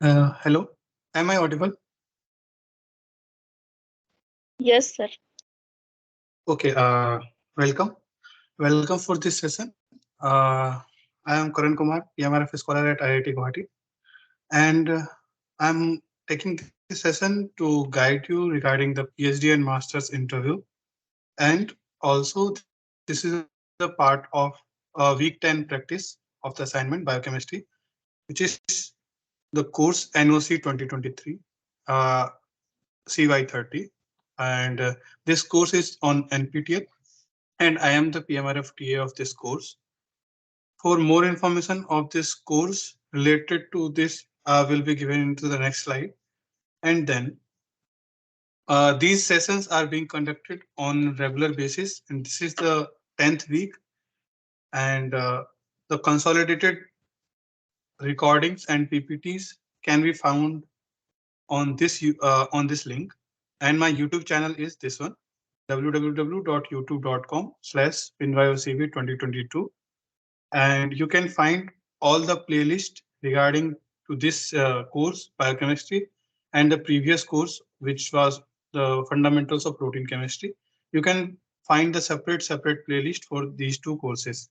Hello, am I audible? Yes, sir. Okay, welcome. Welcome for this session. I am Karan Kumar, PMRF scholar at IIT Guwahati, and I'm taking this session to guide you regarding the PhD and master's interview. And also, this is a part of week 10 practice of the assignment Biochemistry, which is the course NOC 2023. Uh, CY30, and this course is on NPTEL, and I am the PMRF TA of this course. For more information of this course related to this, will be given into the next slide. And then these sessions are being conducted on regular basis, and this is the 10th week, and the consolidated recordings and PPTs can be found on this link. And my YouTube channel is this one, www.youtube.com/pinviocv2022, and you can find all the playlist regarding to this course biochemistry and the previous course which was the fundamentals of protein chemistry. You can find the separate playlist for these two courses.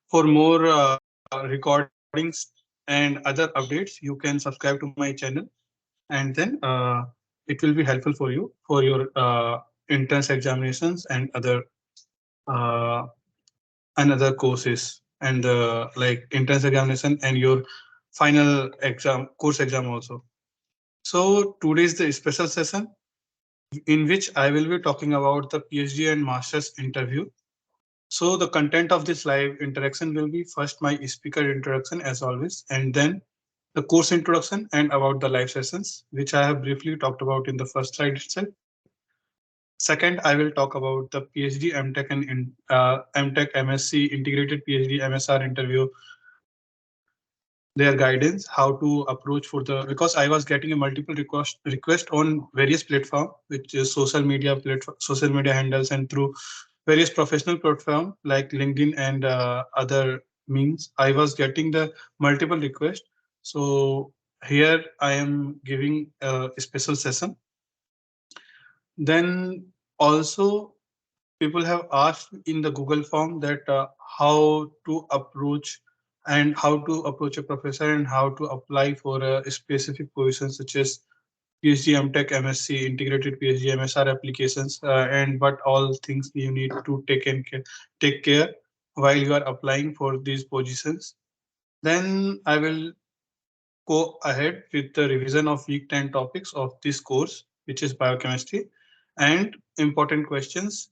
For more recordings and other updates, you can subscribe to my channel, and then it will be helpful for you for your entrance examinations uh, and other courses, and like entrance examination and your final exam course exam also. So today is the special session in which I will be talking about the PhD and master's interview. So the content of this live interaction will be first my speaker introduction as always, and then the course introduction and about the live sessions, which I have briefly talked about in the first slide itself. Second, I will talk about the PhD, MTech, and MTech, MSc, integrated PhD, MSR interview, their guidance, how to approach for the, because I was getting a multiple request on various platform, which is social media handles, and through various professional platform like LinkedIn and other means. I was getting the multiple request. So here I am giving a special session. Then also people have asked in the Google form that how to approach and how to approach a professor and how to apply for a specific position such as PhD, MTech, MSc, integrated PhD, MSR applications, and what all things you need to take care while you are applying for these positions. Then I will go ahead with the revision of week 10 topics of this course, which is biochemistry, and important questions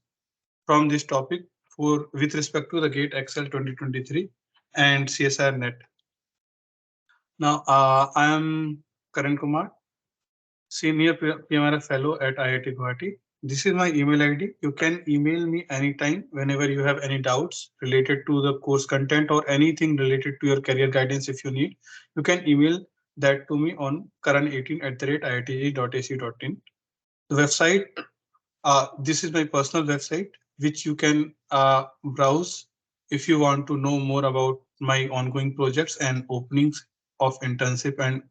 from this topic for with respect to the GATE Excel 2023 and CSR Net. Now, I am Karan Kumar, Senior PMRF Fellow at IIT Guwahati. This is my email ID. You can email me anytime whenever you have any doubts related to the course content or anything related to your career guidance. If you need, you can email that to me on karan18@iitg.ac.in. The website, this is my personal website, which you can browse if you want to know more about my ongoing projects and openings of internship and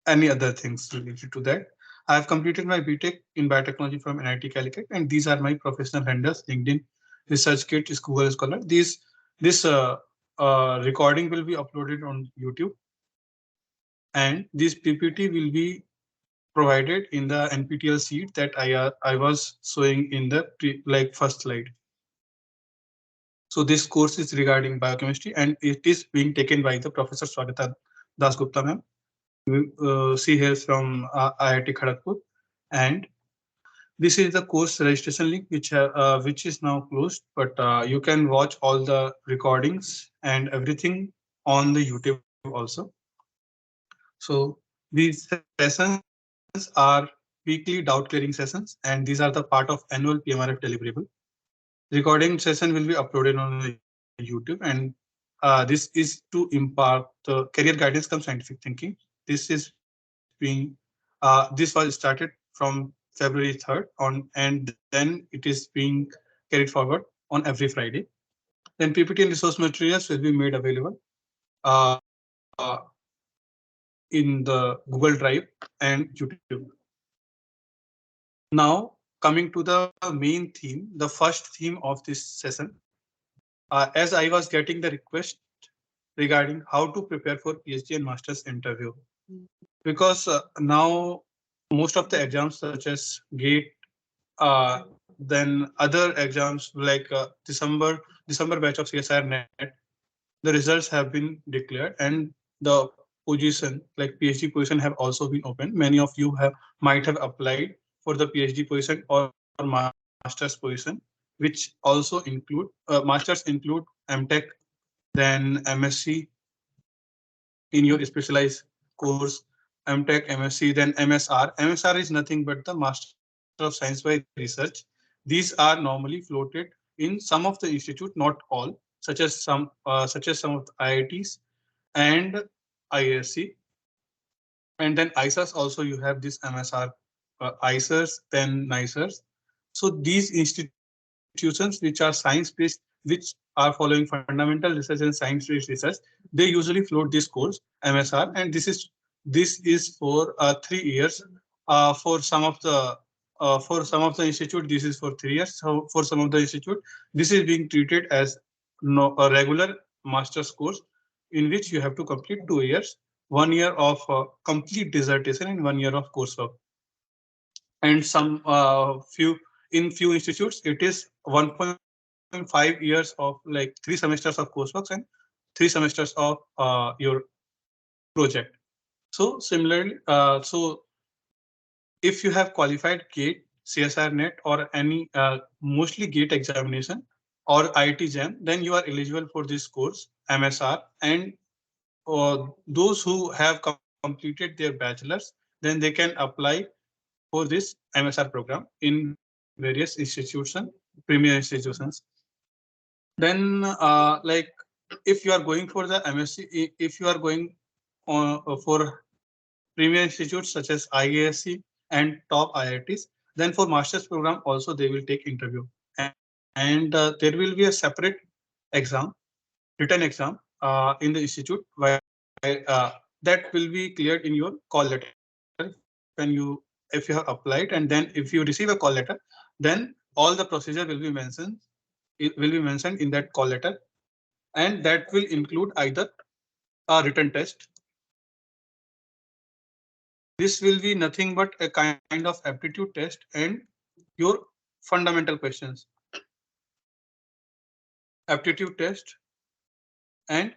any other things related to that. I have completed my BTech in biotechnology from NIT Calicut, and these are my professional handles: LinkedIn, ResearchGate, is Google Scholar. This recording will be uploaded on YouTube, and this PPT will be provided in the NPTEL sheet that I was showing in the first slide. So this course is regarding biochemistry, and it is being taken by the Professor Swagata Dasgupta ma'am. She hails from IIT Kharagpur, and this is the course registration link which is now closed, but you can watch all the recordings and everything on the YouTube also. So these sessions are weekly doubt clearing sessions, and these are the part of annual PMRF deliverable. Recording session will be uploaded on the YouTube, and this is to impart the career guidance come scientific thinking. This is being this was started from February 3rd on, and then it is being carried forward on every Friday. Then PPT and resource materials will be made available. Uh, in the Google Drive and YouTube. Now, coming to the main theme, the first theme of this session, as I was getting the request regarding how to prepare for PhD and master's interview, because now most of the exams such as GATE, then other exams like December batch of CSIR net, the results have been declared and the position like PhD position have also been opened. Many of you have might have applied for the PhD position or master's position, which also include masters include MTech, then MSc in your specialized course, MTech, MSc, then MSR. MSR is nothing but the Master of Science by Research. These are normally floated in some of the institute, not all, such as some of the IITs and ISC. And then ISAs also you have this MSR, ISAs, then NICERS. So these institutions which are science based, which are following fundamental research and science based research, they usually float this course MSR, and this is for 3 years. For some of the institute this is for 3 years. So for some of the institute this is being treated as no, a regular master's course in which you have to complete 2 years, 1 year of complete dissertation and 1 year of coursework. And some few institutes it is 1.5 years of like 3 semesters of coursework and 3 semesters of your project. So similarly, if you have qualified GATE, CSR net, or any mostly GATE examination or IIT JAM, then you are eligible for this course MSR. And those who have completed their bachelor's, then they can apply for this MSR program in various institutions, premier institutions. Then, like if you are going for the MSc, if you are going for premier institutes such as IISc and top IITs, then for master's program also they will take interview, and there will be a separate exam, written exam in the institute, while that will be cleared in your call letter if you have applied, and then if you receive a call letter, then all the procedure will be mentioned. It will be mentioned in that call letter, and that will include either a written test. This will be nothing but a kind of aptitude test and your fundamental questions, aptitude test, and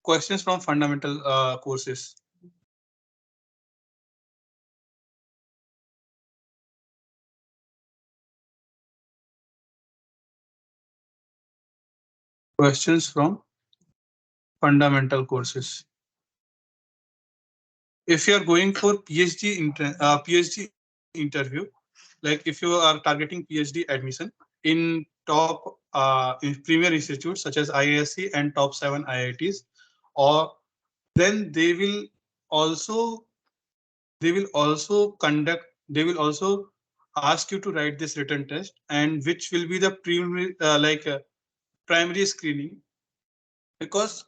questions from fundamental courses. Questions from fundamental courses. If you are going for PhD interview, like if you are targeting PhD admission in top in premier institutes such as IISc and top 7 IITs, or then also they will also conduct they will also ask you to write this written test, and which will be the primary screening, because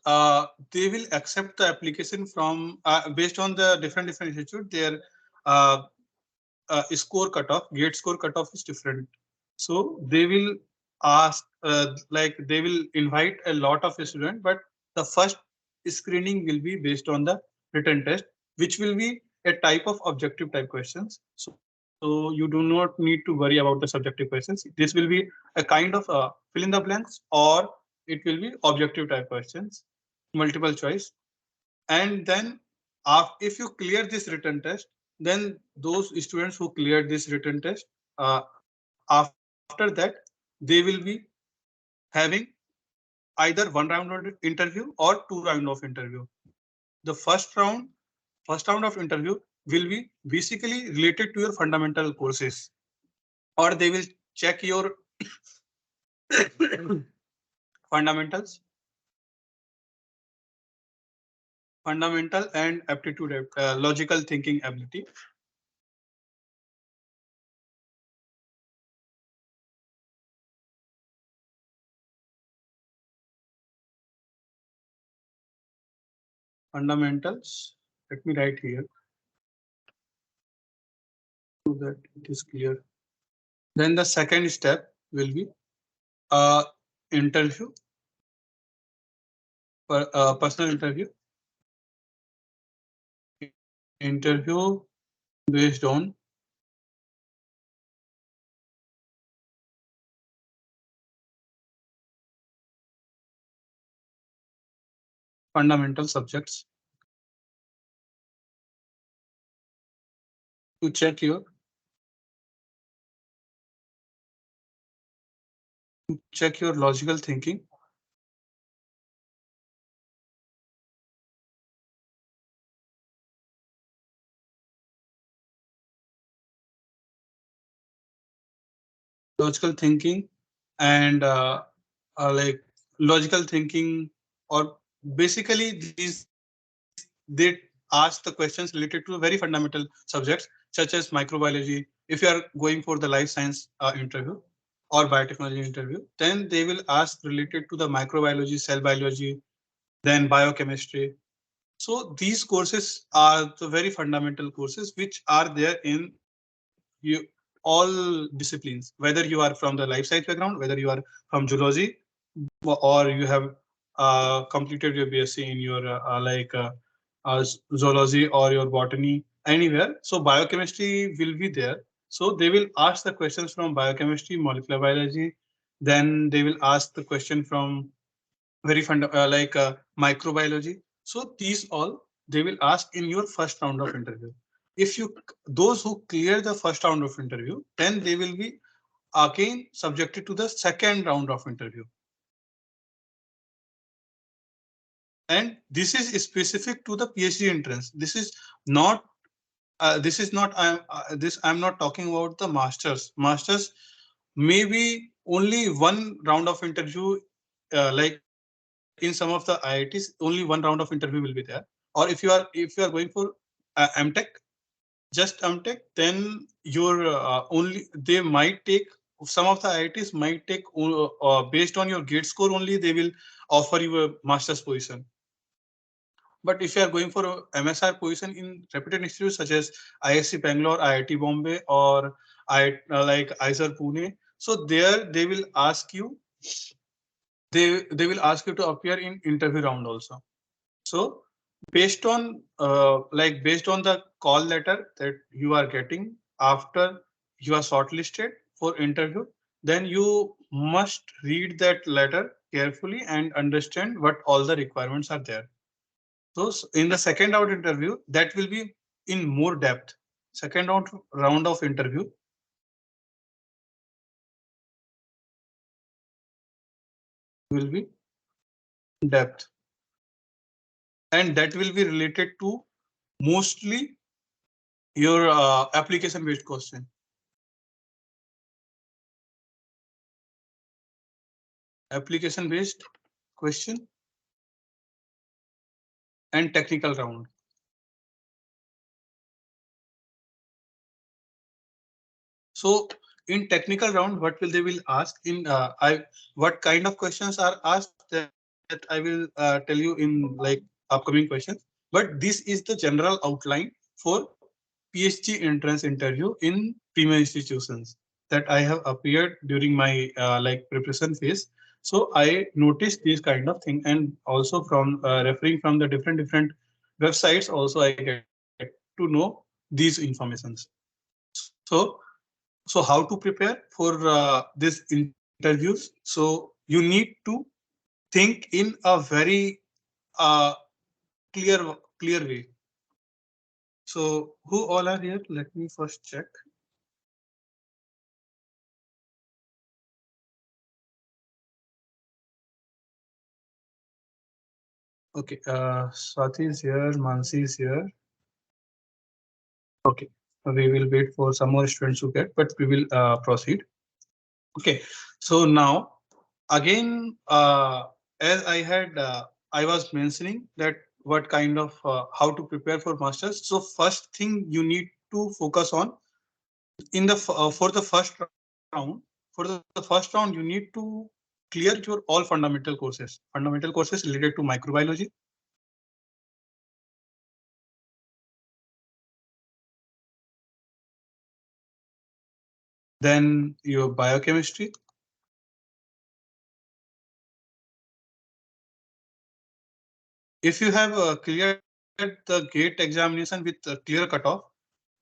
they will accept the application from based on the different institute. Their uh, score cutoff, gate score cutoff is different. So they will ask, they will invite a lot of students, but the first screening will be based on the written test, which will be a type of objective type questions. So you do not need to worry about the subjective questions. This will be a kind of fill in the blanks, or it will be objective type questions, multiple choice. And then if you clear this written test, then those students who cleared this written test, after that they will be having either one round of interview or 2 round of interview. The first round of interview will be basically related to your fundamental courses, or they will check your fundamentals, fundamental and aptitude, logical thinking ability. Fundamentals, Let me write here so that it is clear. Then the second step will be interview, personal interview. Interview based on fundamental subjects to check your logical thinking. Logical thinking and like logical thinking, or basically these they ask the questions related to very fundamental subjects such as microbiology. If you are going for the life science interview or biotechnology interview, then they will ask related to the microbiology, cell biology, then biochemistry. So these courses are the very fundamental courses which are there in all disciplines, whether you are from the life science background, whether you are from zoology, or you have completed your BSc in your zoology or your botany, anywhere. So biochemistry will be there. So they will ask the questions from biochemistry, molecular biology. Then they will ask the question from very microbiology. So these all they will ask in your first round of interview. If you those who clear the first round of interview, then they will be again subjected to the second round of interview. And this is specific to the PhD entrance. I'm not talking about the masters. Masters maybe only one round of interview, like in some of the IITs, only one round of interview will be there. Or if you are going for MTech, just MTech, then your only they might take, some of the IITs might take based on your gate score only, they will offer you a master's position. But if you are going for a MSR position in reputed institutes such as ISC Bangalore, IIT Bombay, or like IISER Pune, so there they will ask you to appear in interview round also. So based on the call letter that you are getting after you are shortlisted for interview, then you must read that letter carefully and understand what all the requirements are there. So in the second round interview, that will be in more depth. Second round of interview will be depth, and that will be related to mostly your application based question. Application based question and technical round. So in technical round, what will they will ask in what kind of questions are asked, that I will tell you in like upcoming questions. But this is the general outline for PhD entrance interview in premier institutions that I have appeared during my like preparation phase. So I noticed these kind of thing, and also from referring from the different websites, also I get to know these informations. So so how to prepare for these interviews? So you need to think in a very uh, clear way. So who all are here? Let me first check. Okay, Swati is here, Mansi is here. Okay, we will wait for some more students to get, but we will proceed. Okay, so now again, as I was mentioning that what kind of how to prepare for masters. So first thing you need to focus on in the for the first round. For the first round, you need to clear your all fundamental courses related to microbiology, then your biochemistry. If you have cleared the GATE examination with a clear cutoff,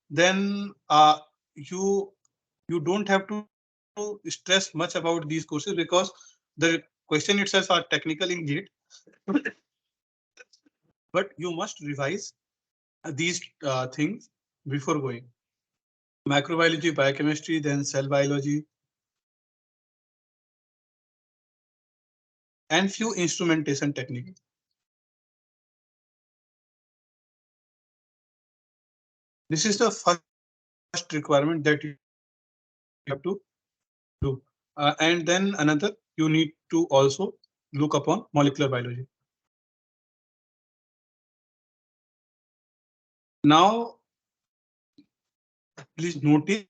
then you you don't have to stress much about these courses because the question itself are technical in GATE, but you must revise these things before going. Microbiology, biochemistry, then cell biology, and few instrumentation technique. This is the first requirement that you have to do. And then another, you need to also look upon molecular biology. Now, please notice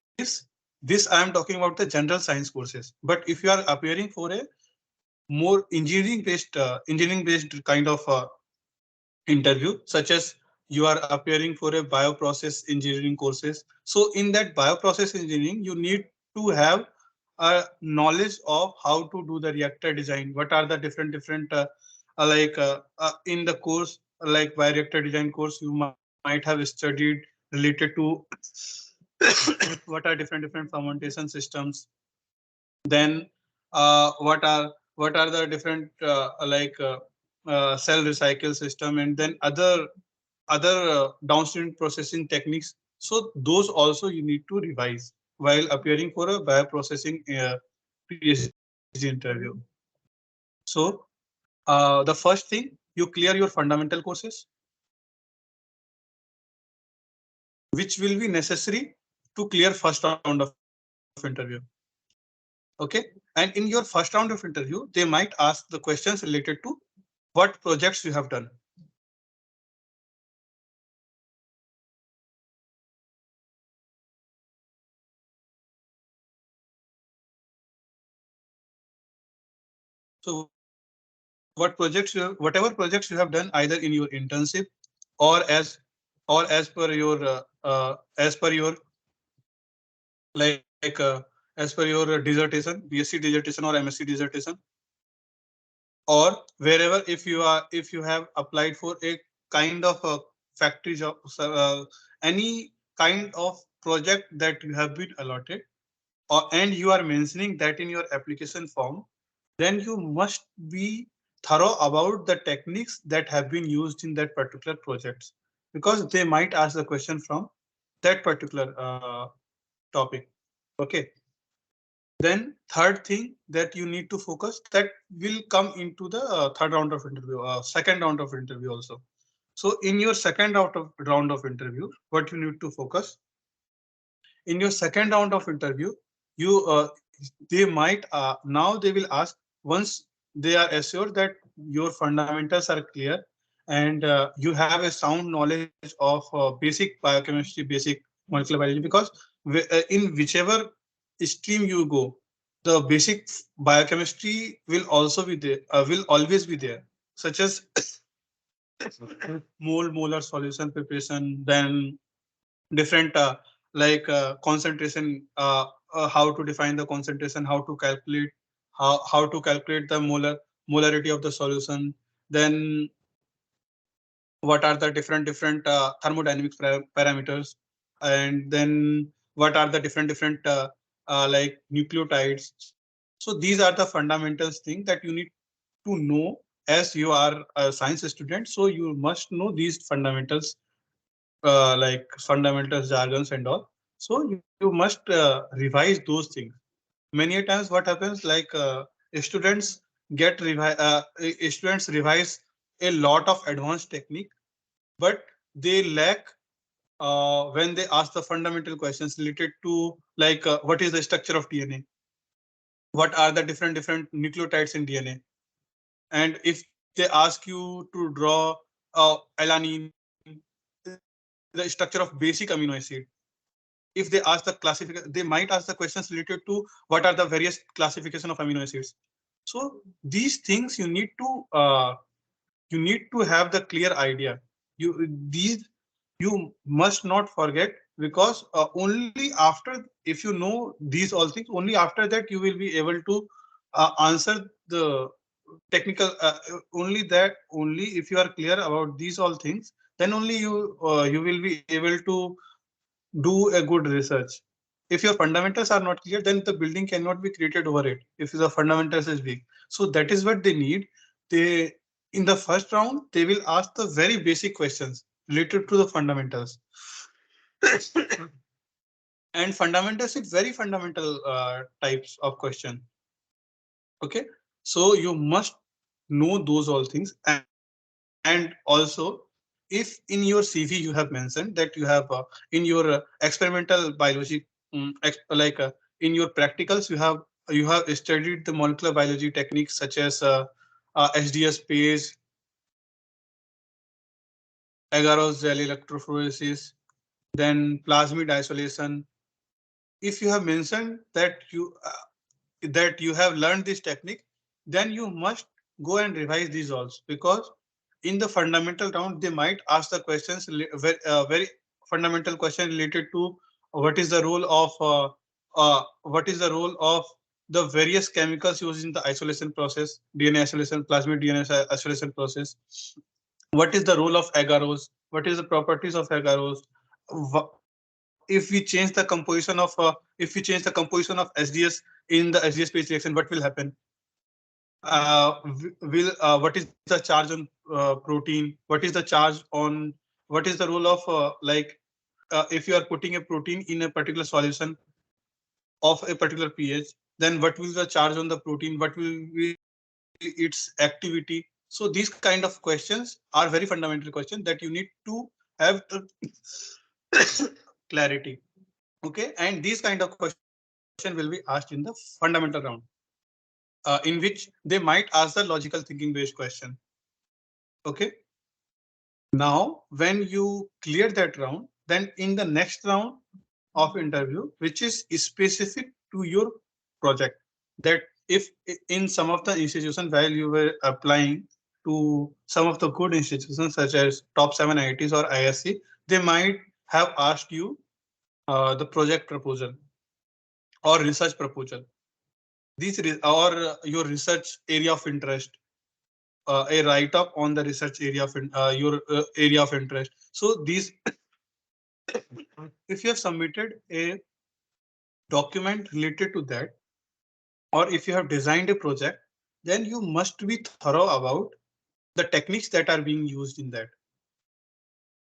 this I am talking about the general science courses. But if you are appearing for a more engineering based kind of interview, such as you are appearing for a bioprocess engineering courses. So in that bioprocess engineering, you need to have a knowledge of how to do the reactor design. What are the different in the course, like bioreactor design course, you might have studied related to what are different fermentation systems. Then what are the different cell recycle system, and then other downstream processing techniques. So those also you need to revise while appearing for a bioprocessing PhD interview. So the first thing, you clear your fundamental courses, which will be necessary to clear first round of interview. Okay, and in your first round of interview, they might ask the questions related to what projects you have done. So what projects whatever projects you have done either in your internship or as per your like as per your dissertation, BSc dissertation or MSc dissertation, or wherever, if you have applied for a kind of a factory job, any kind of project that you have been allotted, and you are mentioning that in your application form, then you must be thorough about the techniques that have been used in that particular projects, because they might ask the question from that particular topic. Okay. Then third thing that you need to focus, that will come into the third round of interview, second round of interview also. So in your second round of interview, what you need to focus in your second round of interview, you they might now they will ask, once they are assured that your fundamentals are clear and you have a sound knowledge of basic biochemistry, basic molecular biology, because in whichever stream you go, the basic biochemistry will also be there, will always be there, such as molar solution preparation, then different concentration, how to define the concentration, how to calculate, how to calculate the molarity of the solution, then what are the different thermodynamic parameters, and then what are the different nucleotides. So these are the fundamentals thing that you need to know as you are a science student. So you must know these fundamentals, fundamentals, jargons, and all. So you must revise those things. Many a times, what happens, students students revise a lot of advanced technique, but they lack when they ask the fundamental questions related to what is the structure of DNA, what are the different nucleotides in DNA, and if they ask you to draw alanine, the structure of basic amino acid. If they ask the classification, they might ask the questions related to what are the various classification of amino acids. So these things you need to have the clear idea. You must not forget because only after, if you know these all things, only after that you will be able to answer the technical, only if you are clear about these all things, then only you will be able to do a good research. If your fundamentals are not clear, then the building cannot be created over it if the fundamentals is weak. So that is what they need. They, in the first round, they will ask the very basic questions related to the fundamentals. And fundamentals is very fundamental types of question. Okay, so you must know those all things. And also, if in your CV you have mentioned that you have in your experimental biology, in your practicals, you have studied the molecular biology techniques such as HDS phase, agarose gel electrophoresis, then plasmid isolation. If you have mentioned that you have learned this technique, then you must go and revise these also, because in the fundamental round they might ask the questions, very fundamental question related to what is the role of the various chemicals used in the isolation process, DNA isolation, plasmid DNA isolation process. What is the role of agarose? What is the properties of agarose? If we change the composition of SDS in the SDS phase reaction, what will happen? Will What is the charge on protein? What is the charge on, what is the role of if you are putting a protein in a particular solution of a particular pH, then what will the charge on the protein? What will be its activity? So these kind of questions are very fundamental questions that you need to have clarity. Okay, and these kind of question will be asked in the fundamental round, in which they might ask the logical thinking based question. Okay, now when you clear that round, then in the next round of interview, which is specific to your project, that if in some of the institutions while you were applying to some of the good institutions such as top 7 IITs or ISC, they might have asked you the project proposal or research proposal, or your research area of interest, a write up on the research area of your area of interest. So these, if you have submitted a document related to that, or if you have designed a project, then you must be thorough about the techniques that are being used in that.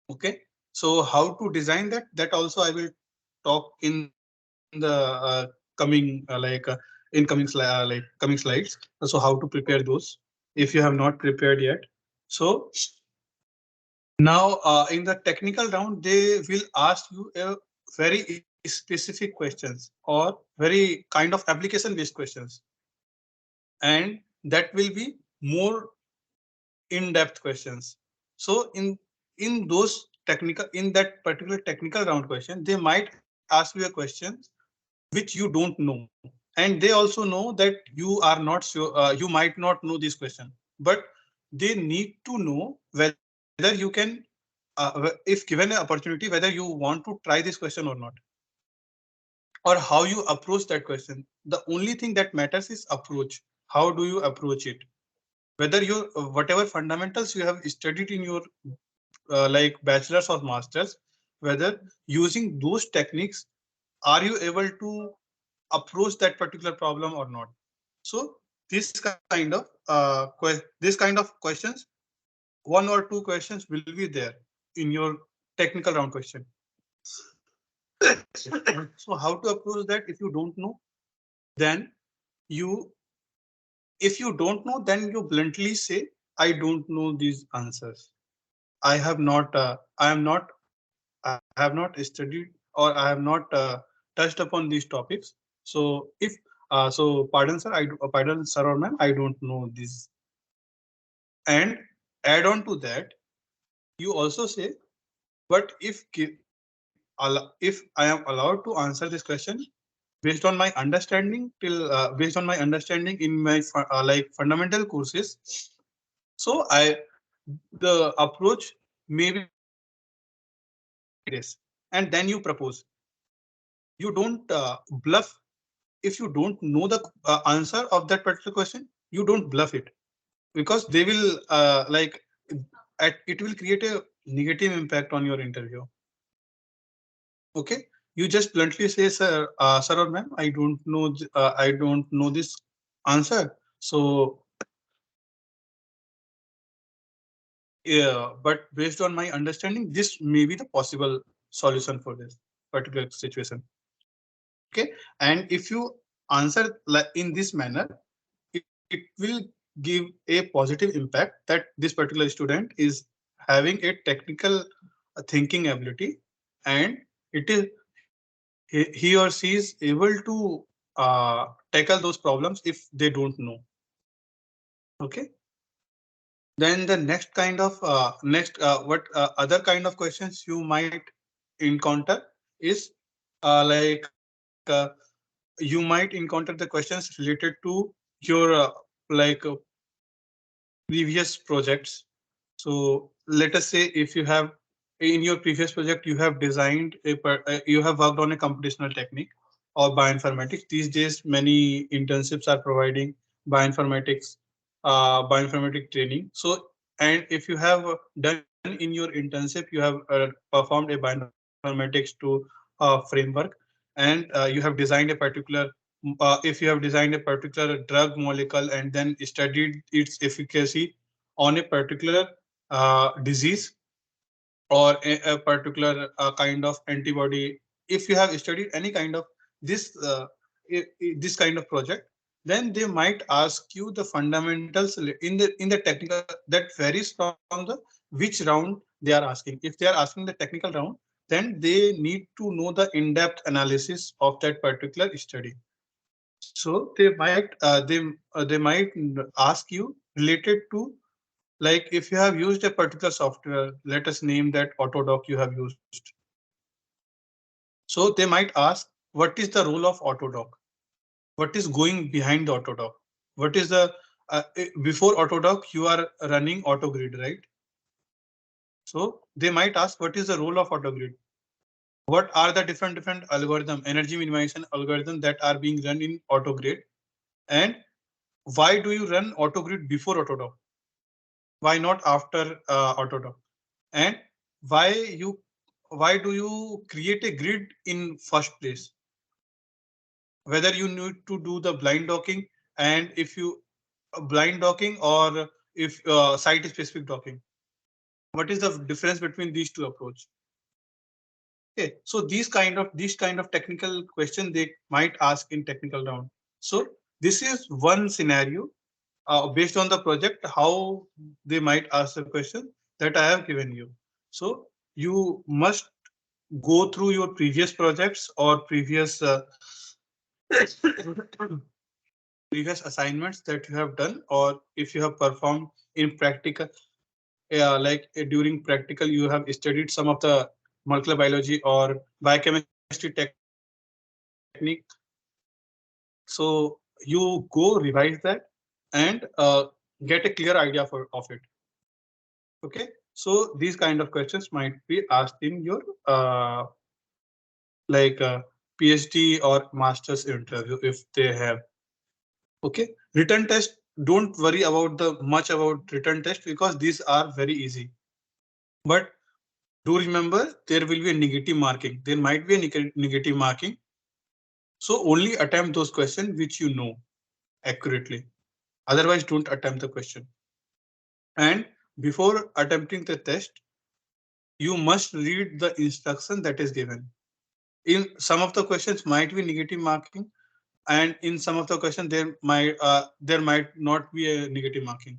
Okay, so how to design that, that also I will talk in the incoming coming slides. So how to prepare those if you have not prepared yet. So now in the technical round, they will ask you a very specific questions or very kind of application based questions, and that will be more in-depth questions. So in those technical, in that particular technical round question, they might ask you a question which you don't know, and they also know that you are not sure, you might not know this question, but they need to know whether you can if given an opportunity, whether you want to try this question or not, or how you approach that question. The only thing that matters is approach. How do you approach it? Whether you whatever fundamentals you have studied in your bachelor's or master's, whether using those techniques, are you able to approach that particular problem or not? So this kind of questions, one or two questions will be there in your technical round question. So how to approach that if you don't know? Then you, if you don't know, then you bluntly say, I don't know these answers. I have not, I have not studied, or I have not touched upon these topics. So if, so pardon sir, pardon sir or ma'am, I don't know this. And add on to that, you also say, but if I am allowed to answer this question based on my understanding based on my understanding in my fundamental courses, so the approach may be like this, and then you can and then you propose. You don't bluff. If you don't know the answer of that particular question, you don't bluff it, because they will it will create a negative impact on your interview. Okay, you just bluntly say, sir, sir or ma'am, I don't know this answer. So yeah, but based on my understanding, this may be the possible solution for this particular situation. Okay, and if you answer in this manner, it will give a positive impact that this particular student is having a technical thinking ability, and it is he or she is able to tackle those problems if they don't know. Okay, then the next kind of what other kind of questions you might encounter is like you might encounter the questions related to your like previous projects. So let us say if you have in your previous project you have designed you have worked on a computational technique or bioinformatics. These days many internships are providing bioinformatics bioinformatic training. So and if you have done in your internship, you have performed a bioinformatics to framework, and you have designed a particular if you have designed a particular drug molecule and then studied its efficacy on a particular disease or a particular kind of antibody. If you have studied any kind of this this kind of project, then they might ask you the fundamentals in the technical that varies from the which round they are asking. If they are asking the technical round, then they need to know the in-depth analysis of that particular study. So they might ask you related to, like if you have used a particular software, let us name that Autodoc you have used. So they might ask, what is the role of Autodoc? What is going behind the Autodoc? What is the before Autodoc you are running AutoGrid, right? So they might ask, what is the role of AutoGrid? What are the different algorithm, energy minimization algorithm that are being run in AutoGrid, and why do you run AutoGrid before Autodoc? Why not after Autodoc? And why you why do you create a grid in first place? Whether you need to do the blind docking, and if you blind docking, or if site specific docking, what is the difference between these two approach? Okay, so these kind of technical question they might ask in technical round. So this is one scenario based on the project how they might ask the question that I have given you. So you must go through your previous projects or previous previous assignments that you have done, or if you have performed in practical during practical you have studied some of the molecular biology or biochemistry technique. So you go revise that and get a clear idea of it. Okay, so these kind of questions might be asked in your like PhD or master's interview if they have. Okay, written test. Don't worry about the much about written test because these are very easy. But do remember there will be a negative marking. There might be a negative marking. So only attempt those questions which you know accurately. Otherwise, don't attempt the question. And before attempting the test, you must read the instruction that is given. In some of the questions might be negative marking, and in some of the questions there might not be a negative marking.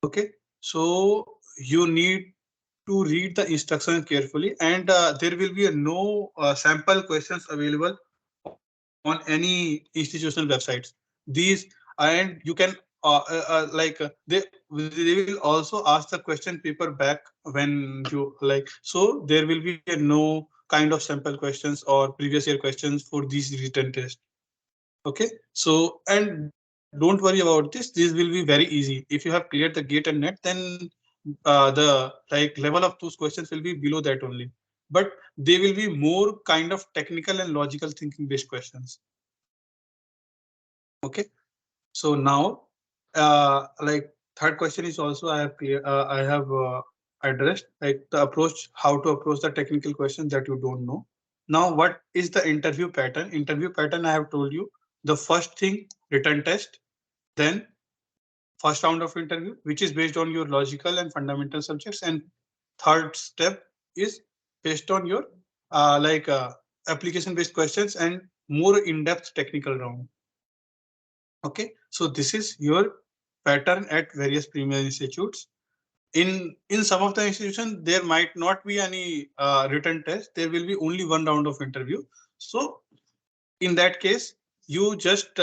Okay, so you need to read the instructions carefully, and there will be no sample questions available on any institutional websites. These and you can they will also ask the question paper back when you like. So there will be no kind of sample questions or previous year questions for these written tests. Okay, so and don't worry about this. This will be very easy. If you have cleared the gate and net, then the like level of those questions will be below that only. but they will be more kind of technical and logical thinking based questions. Okay, so now like third question is also I have addressed, like the approach, how to approach the technical questions that you don't know. Now what is the interview pattern? Interview pattern, I have told you. The first thing, written test, then first round of interview, which is based on your logical and fundamental subjects, and third step is based on your application based questions and more in-depth technical round. Okay, so this is your pattern at various premier institutes. In some of the institutions, there might not be any written test. There will be only one round of interview. So in that case, you just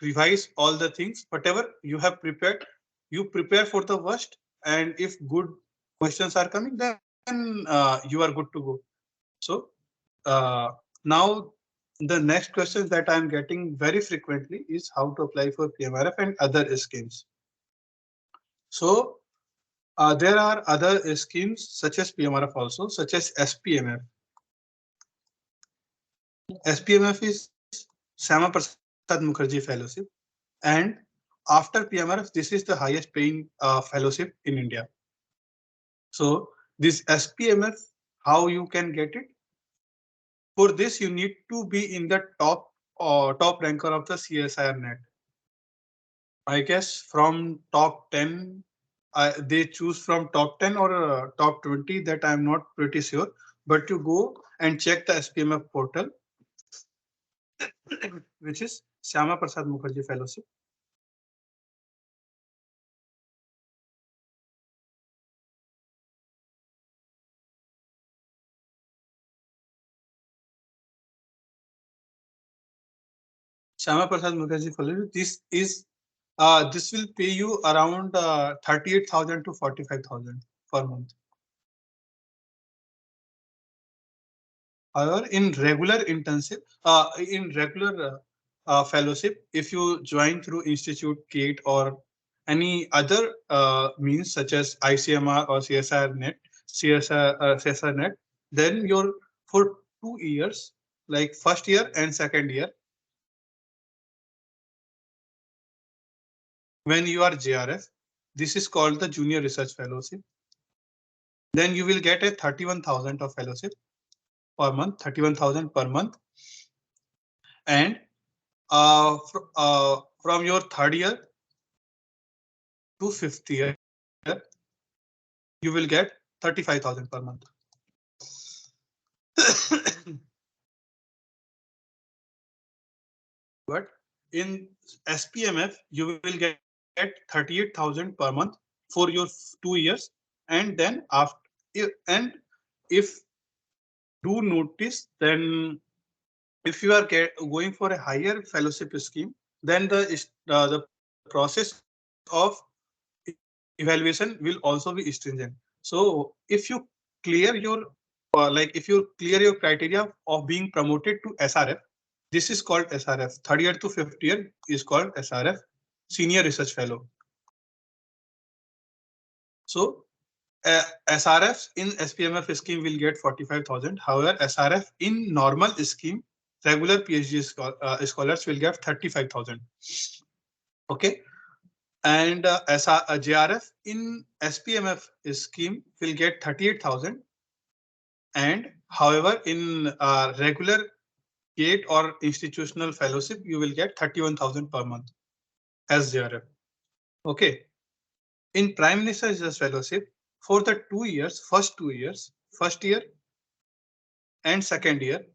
revise all the things, whatever you have prepared. You prepare for the worst, and if good questions are coming, then you are good to go. So uh, now the next questions that I am getting very frequently is how to apply for PMRF and other schemes. So there are other schemes such as PMRF also, such as SPMF. SPMF is Sama Prasad Mukherjee Fellowship, and after PMRF, this is the highest paying fellowship in India. So this SPMF, how you can get it? For this, you need to be in the top ranker of the CSIR net. I guess from top 10, they choose from top 10 or top 20, that I'm not pretty sure. But you go and check the SPMF portal, which is Syama Prasad Mukherjee Fellowship. Syama Prasad Mukherjee Fellowship. This will pay you around 38,000 to 45,000 per month. However, in regular intensive, in regular fellowship, if you join through institute, Kate, or any other means such as ICMR or CSR net, then your for 2 years, like first year and second year, when you are JRF, this is called the Junior Research Fellowship. Then you will get a 31,000 of fellowship per month, 31,000 per month, and from your third year to fifth year, you will get 35,000 per month. But in SPMF, you will get 38,000 per month for your 2 years, and then after, and if do notice, then if you are going for a higher fellowship scheme, then the process of evaluation will also be stringent. So if you clear your if you clear your criteria of being promoted to SRF, this is called SRF. Third year to fifth year is called SRF, Senior Research Fellow. So SRF in SPMF scheme will get 45,000. However, SRF in normal scheme, regular PhD scholars will get 35,000. Okay, and JRF in SPMF scheme will get 38,000. And however, in regular GATE or institutional fellowship, you will get 31,000 per month as JRF. Okay. In Prime Minister's Research Fellowship, for the 2 years, first 2 years, first year and second year,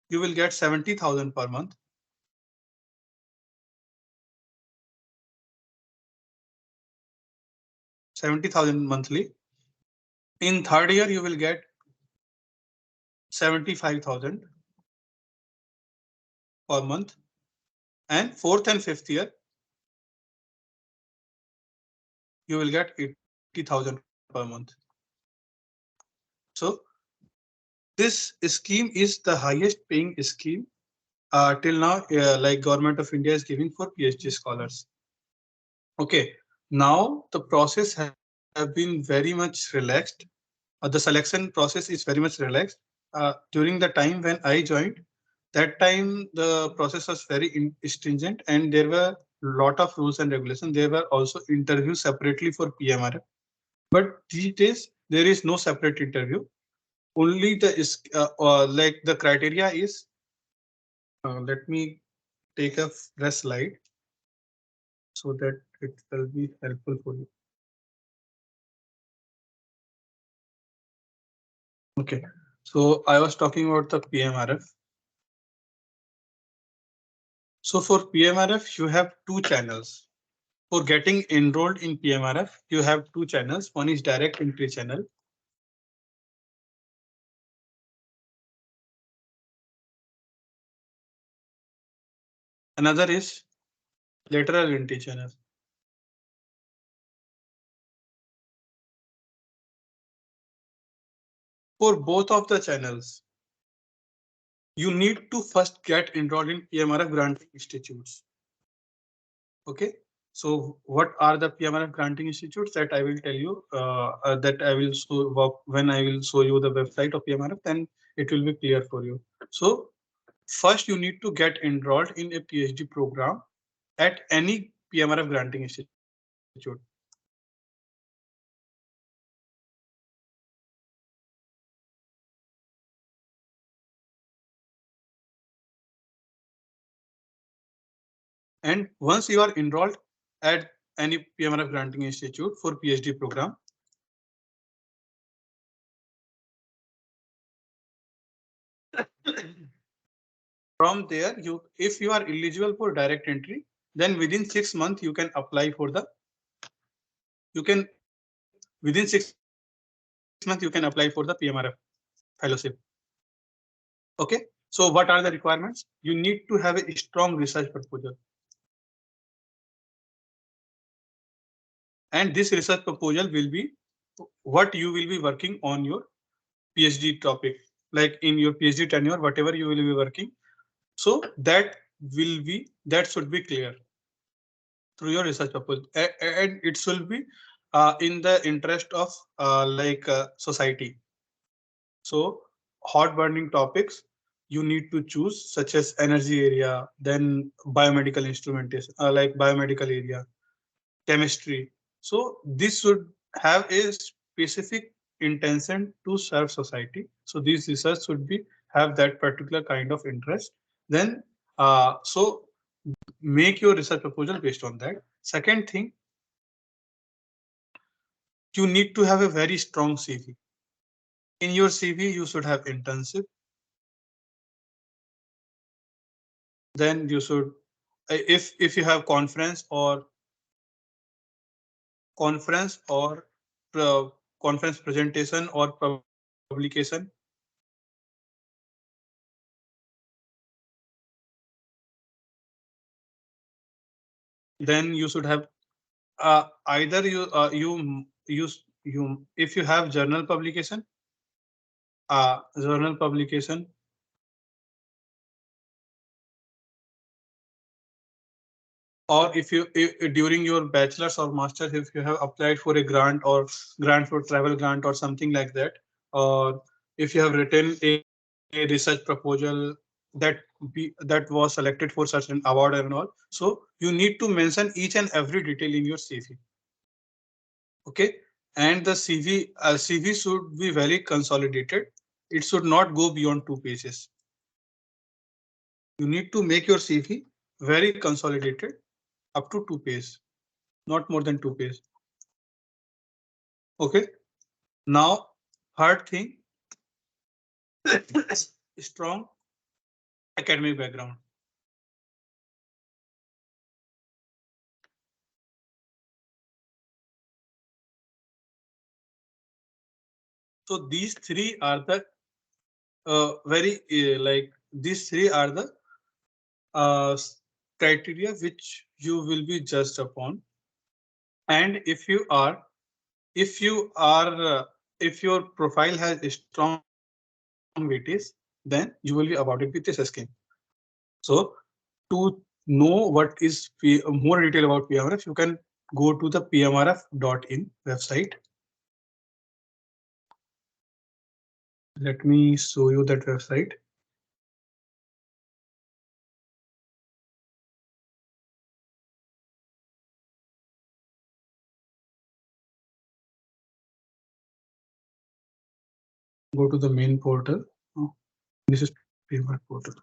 you will get 70,000 per month. $70,000 monthly. In third year, you will get 75,000 per month. And fourth and fifth year, you will get 80,000 per month. So this scheme is the highest paying scheme till now, like Government of India is giving for PhD scholars. Okay, now the process have been very much relaxed. the selection process is very much relaxed. During the time when I joined, that time the process was very stringent, and there were lot of rules and regulations. There were also interviews separately for PMRF. But these days there is no separate interview. Only the is like the criteria is. Let me take a fresh slide so that it will be helpful for you. Okay, so I was talking about the PMRF. So for PMRF, you have two channels. For getting enrolled in PMRF, you have two channels. One is direct entry channel. Another is lateral entry channel. For both of the channels, you need to first get enrolled in PMRF granting institutes. Okay. So what are the PMRF granting institutes that I will tell you that I will show when I will show you the website of PMRF, then it will be clear for you. So first you need to get enrolled in a PhD program at any PMRF granting institute. And once you are enrolled at any PMRF granting institute for PhD program, from there, if you are eligible for direct entry, then within 6 months you can apply for the within 6 months you can apply for the PMRF fellowship. Okay. So what are the requirements? You need to have a strong research proposal. And this research proposal will be what you will be working on your PhD topic, like in your PhD tenure, whatever you will be working. So that should be clear through your research proposal, and it should be in the interest of society. So hot burning topics you need to choose, such as energy area, then biomedical instrumentation, like biomedical area, chemistry. So this should have a specific intention to serve society. So this research should be have that particular kind of interest. Then so make your research proposal based on that. Second thing, you need to have a very strong CV. In your CV, you should have internship. Then you should, if you have conference or conference presentation or publication, then you should have either you if you have journal publication, or if during your bachelor's or master's, if you have applied for a grant or grant for travel grant or something like that, or if you have written a research proposal that was selected for such an award and all, so you need to mention each and every detail in your CV. Okay. And the CV should be very consolidated. It should not go beyond 2 pages. You need to make your CV very consolidated, up to 2 pages, not more than 2 pages. Okay. Now, third thing, strong academic background. So these three are the very like these three are the uh, criteria which you will be judged upon. And if you are if your profile has a strong weightage, then you will be awarded with this scheme. So to know what is more detail about PMRF, you can go to the pmrf.in website. Let me show you that website. Go to the main portal. Oh, this is PMR portal.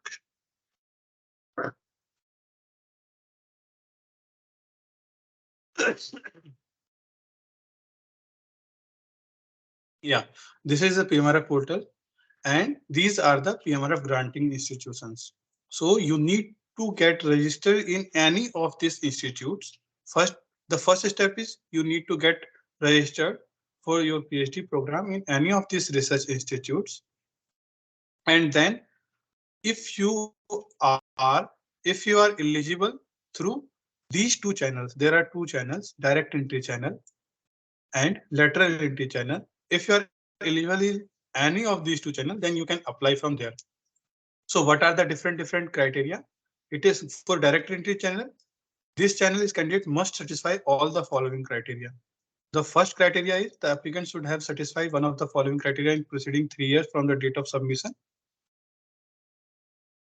Yeah, this is the PMRF portal, and these are the PMRF granting institutions. So you need to get registered in any of these institutes. First, the first step is you need to get registered for your PhD program in any of these research institutes. And then if you are eligible through these two channels, there are two channels, direct entry channel and lateral entry channel. If you are eligible in any of these two channels, then you can apply from there. So what are the different criteria? It is for direct entry channel. This channel is candidate must satisfy all the following criteria. The first criteria is the applicant should have satisfied one of the following criteria in preceding 3 years from the date of submission.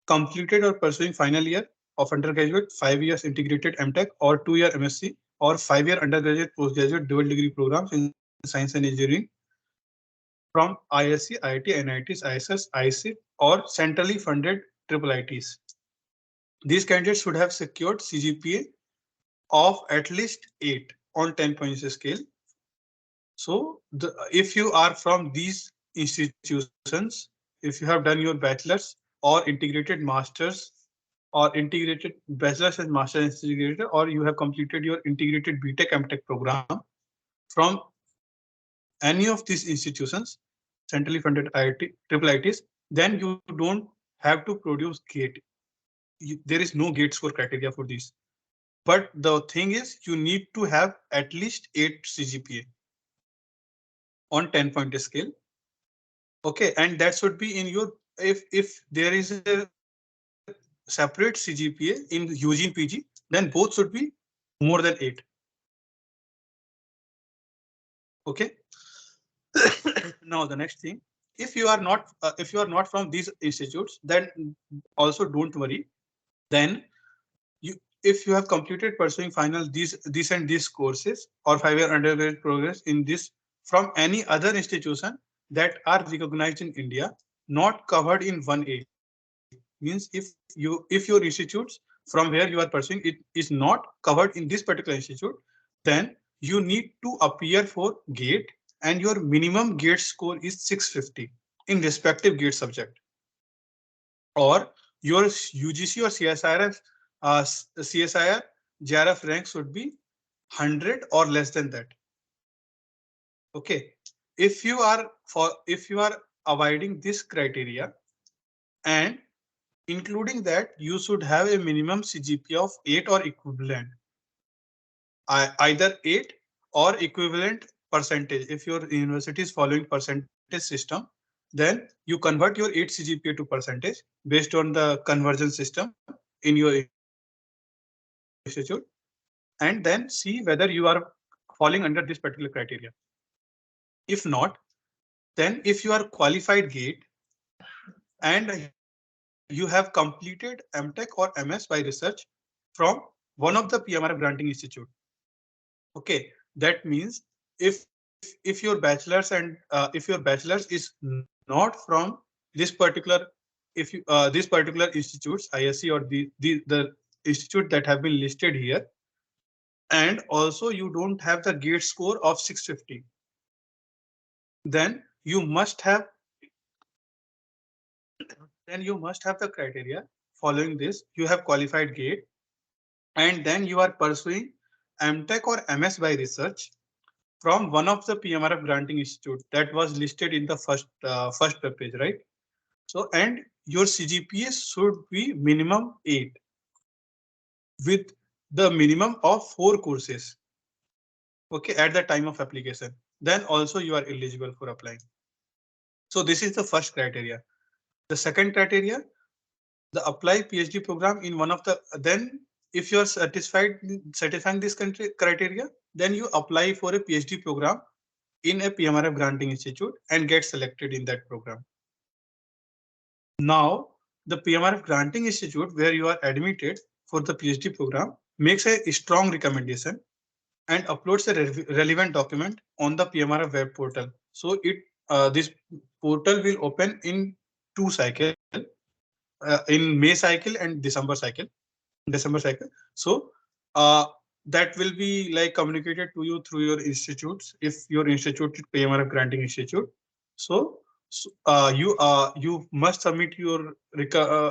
Completed or pursuing final year of undergraduate, 5 years integrated MTech or 2 year MSc or 5 year undergraduate postgraduate dual degree programs in science and engineering from ISC, IIT, NITs, ISS, IC or centrally funded triple ITs. These candidates should have secured CGPA of at least 8 on 10 points scale. So if you are from these institutions, if you have done your bachelor's or integrated master's or integrated bachelor's and master's integrated, or you have completed your integrated BTech MTech program from any of these institutions, centrally funded IIT, triple ITs, then you don't have to produce gate. There is no gate score criteria for these. But the thing is, you need to have at least 8 CGPA on 10-point scale. Okay, and that should be in your, if there is a separate CGPA in UG and PG, then both should be more than 8. Okay. Now the next thing, if you are not from these institutes, then also don't worry. Then you, if you have completed pursuing final these and these courses or 5 year undergraduate progress in this from any other institution that are recognized in India, not covered in 1A, means if your institutes from where you are pursuing it is not covered in this particular institute, then you need to appear for gate and your minimum gate score is 650 in respective gate subject, or your UGC or CSIR JRF rank should be 100 or less than that. Okay, if you are avoiding this criteria, and including that you should have a minimum CGPA of 8 or equivalent, either 8 or equivalent percentage. If your university is following percentage system, then you convert your 8 CGPA to percentage based on the conversion system in your institute, and then see whether you are falling under this particular criteria. If not, then if you are qualified gate and you have completed MTech or MS by research from one of the PMRF granting institute. Okay, that means if your bachelor's and if your bachelor's is not from this particular, if you these particular institutes, ISC or the institute that have been listed here, and also you don't have the gate score of 650, then you must have the criteria. Following this, you have qualified gate, and then you are pursuing MTech or MS by research from one of the PMRF granting institute that was listed in the first web page, right? So, and your CGPA should be minimum 8 with the minimum of 4 courses. Okay, at the time of application, then also you are eligible for applying. So this is the first criteria. The second criteria, the apply PhD program in one of the, then if you are satisfying this criteria, then you apply for a PhD program in a PMRF granting institute and get selected in that program. Now, the PMRF Granting Institute, where you are admitted for the PhD program, makes a strong recommendation and uploads a relevant document on the PMRF web portal. So this portal will open in two cycle, in May cycle and December cycle. So uh, that will be like communicated to you through your institutes. If your institute is PMRF Granting Institute, so you must submit your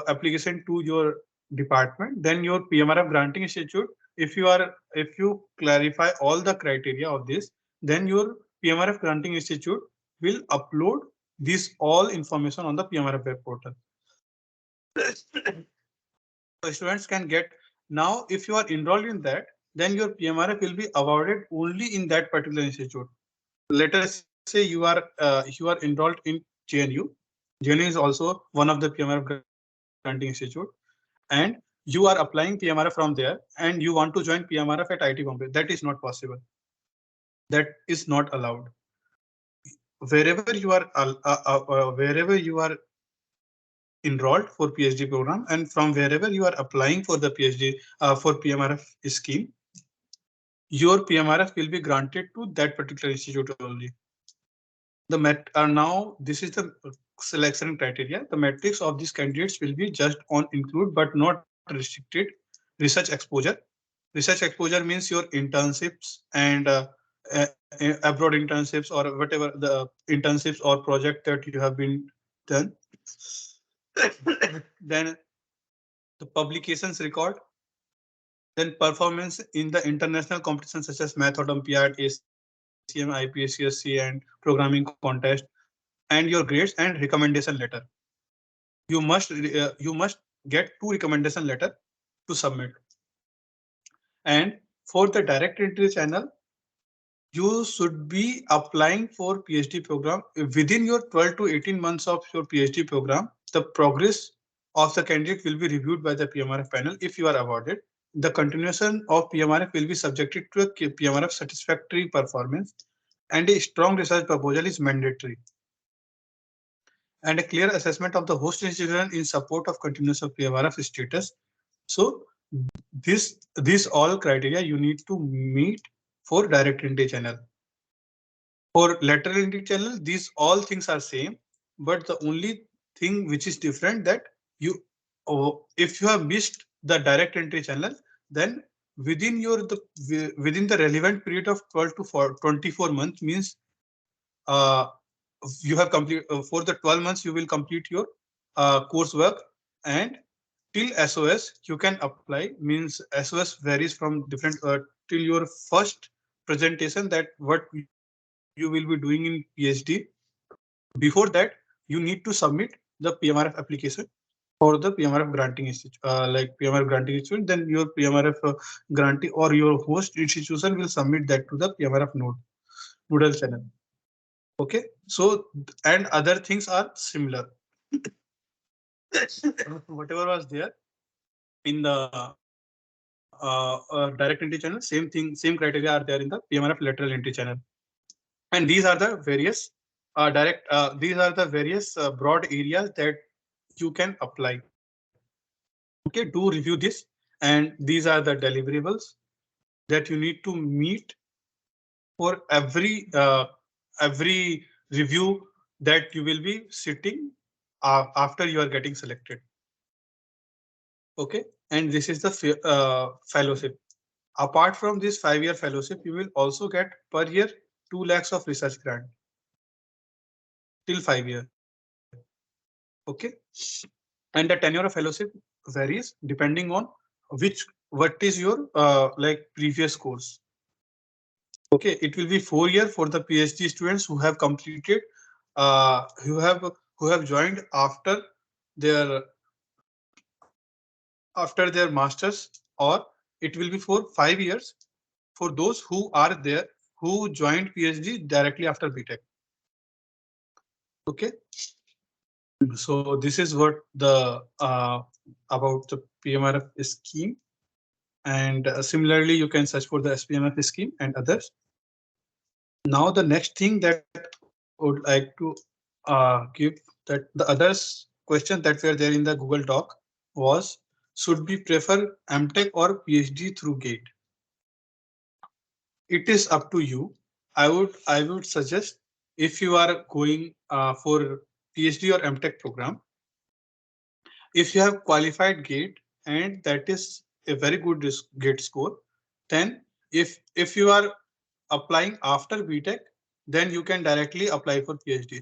application to your department. Then your PMRF Granting Institute, if you clarify all the criteria of this, then your PMRF Granting Institute will upload this all information on the PMRF web portal. Students can get. Now if you are enrolled in that, then your PMRF will be awarded only in that particular institute. Let us say you are enrolled in JNU. JNU is also one of the PMRF Granting Institute, and you are applying PMRF from there, and you want to join PMRF at IIT Bombay. That is not possible. That is not allowed. Wherever you are enrolled for PhD program, and from wherever you are applying for the PhD for PMRF scheme, your PMRF will be granted to that particular institute only. Now this is the selection criteria. The metrics of these candidates will be just on include but not restricted research exposure. Research exposure means your internships and abroad internships or whatever the internships or project that you have been done. Then the publications record, then performance in the international competitions such as Math Olympiad, ACM, IPSC, and programming contest, and your grades and recommendation letter. You must get two recommendation letter to submit. And for the direct entry channel, you should be applying for PhD program within your 12 to 18 months of your PhD program. The progress of the candidate will be reviewed by the PMRF panel. If you are awarded, the continuation of PMRF will be subjected to a PMRF satisfactory performance, and a strong research proposal is mandatory. And a clear assessment of the host institution in support of continuous of PMRF status. So this all criteria you need to meet for direct entry channel. For lateral entry channel, these all things are same, but the only thing which is different that you if you have missed the direct entry channel, then within the relevant period of 12 to 24 months means uh, you have complete for the 12 months you will complete your coursework, and till SOS you can apply. Means SOS varies from different till your first presentation that what you will be doing in PhD. Before that, you need to submit the PMRF application for the PMRF granting institute, like PMRF granting institute. Then your PMRF grantee or your host institution will submit that to the PMRF noodle channel. Okay, so and other things are similar. Whatever was there in the direct entry channel, same criteria are there in the PMRF lateral entry channel. And these are the various broad areas that you can apply. Okay, do review this, and these are the deliverables that you need to meet for every review that you will be sitting after you are getting selected. Okay, and this is the fellowship. Apart from this 5-year fellowship, you will also get per year 2 lakhs of research grant till 5 years. Okay, and the tenure of fellowship varies depending on what is your like previous course. Okay, it will be 4 years for the PhD students who have completed who have joined their after their masters, or it will be for 5 years for those who are there who joined PhD directly after BTech. Okay, so this is what the about the PMRF scheme, and similarly you can search for the SPMF scheme and others. Now the next thing that I would like to give that the others questions that were there in the Google Doc was, should we prefer MTech or PhD through GATE? It is up to you. I would suggest, if you are going for PhD or MTech program, if you have qualified GATE and that is a very good GATE score, then if you are applying after BTech, then you can directly apply for PhD.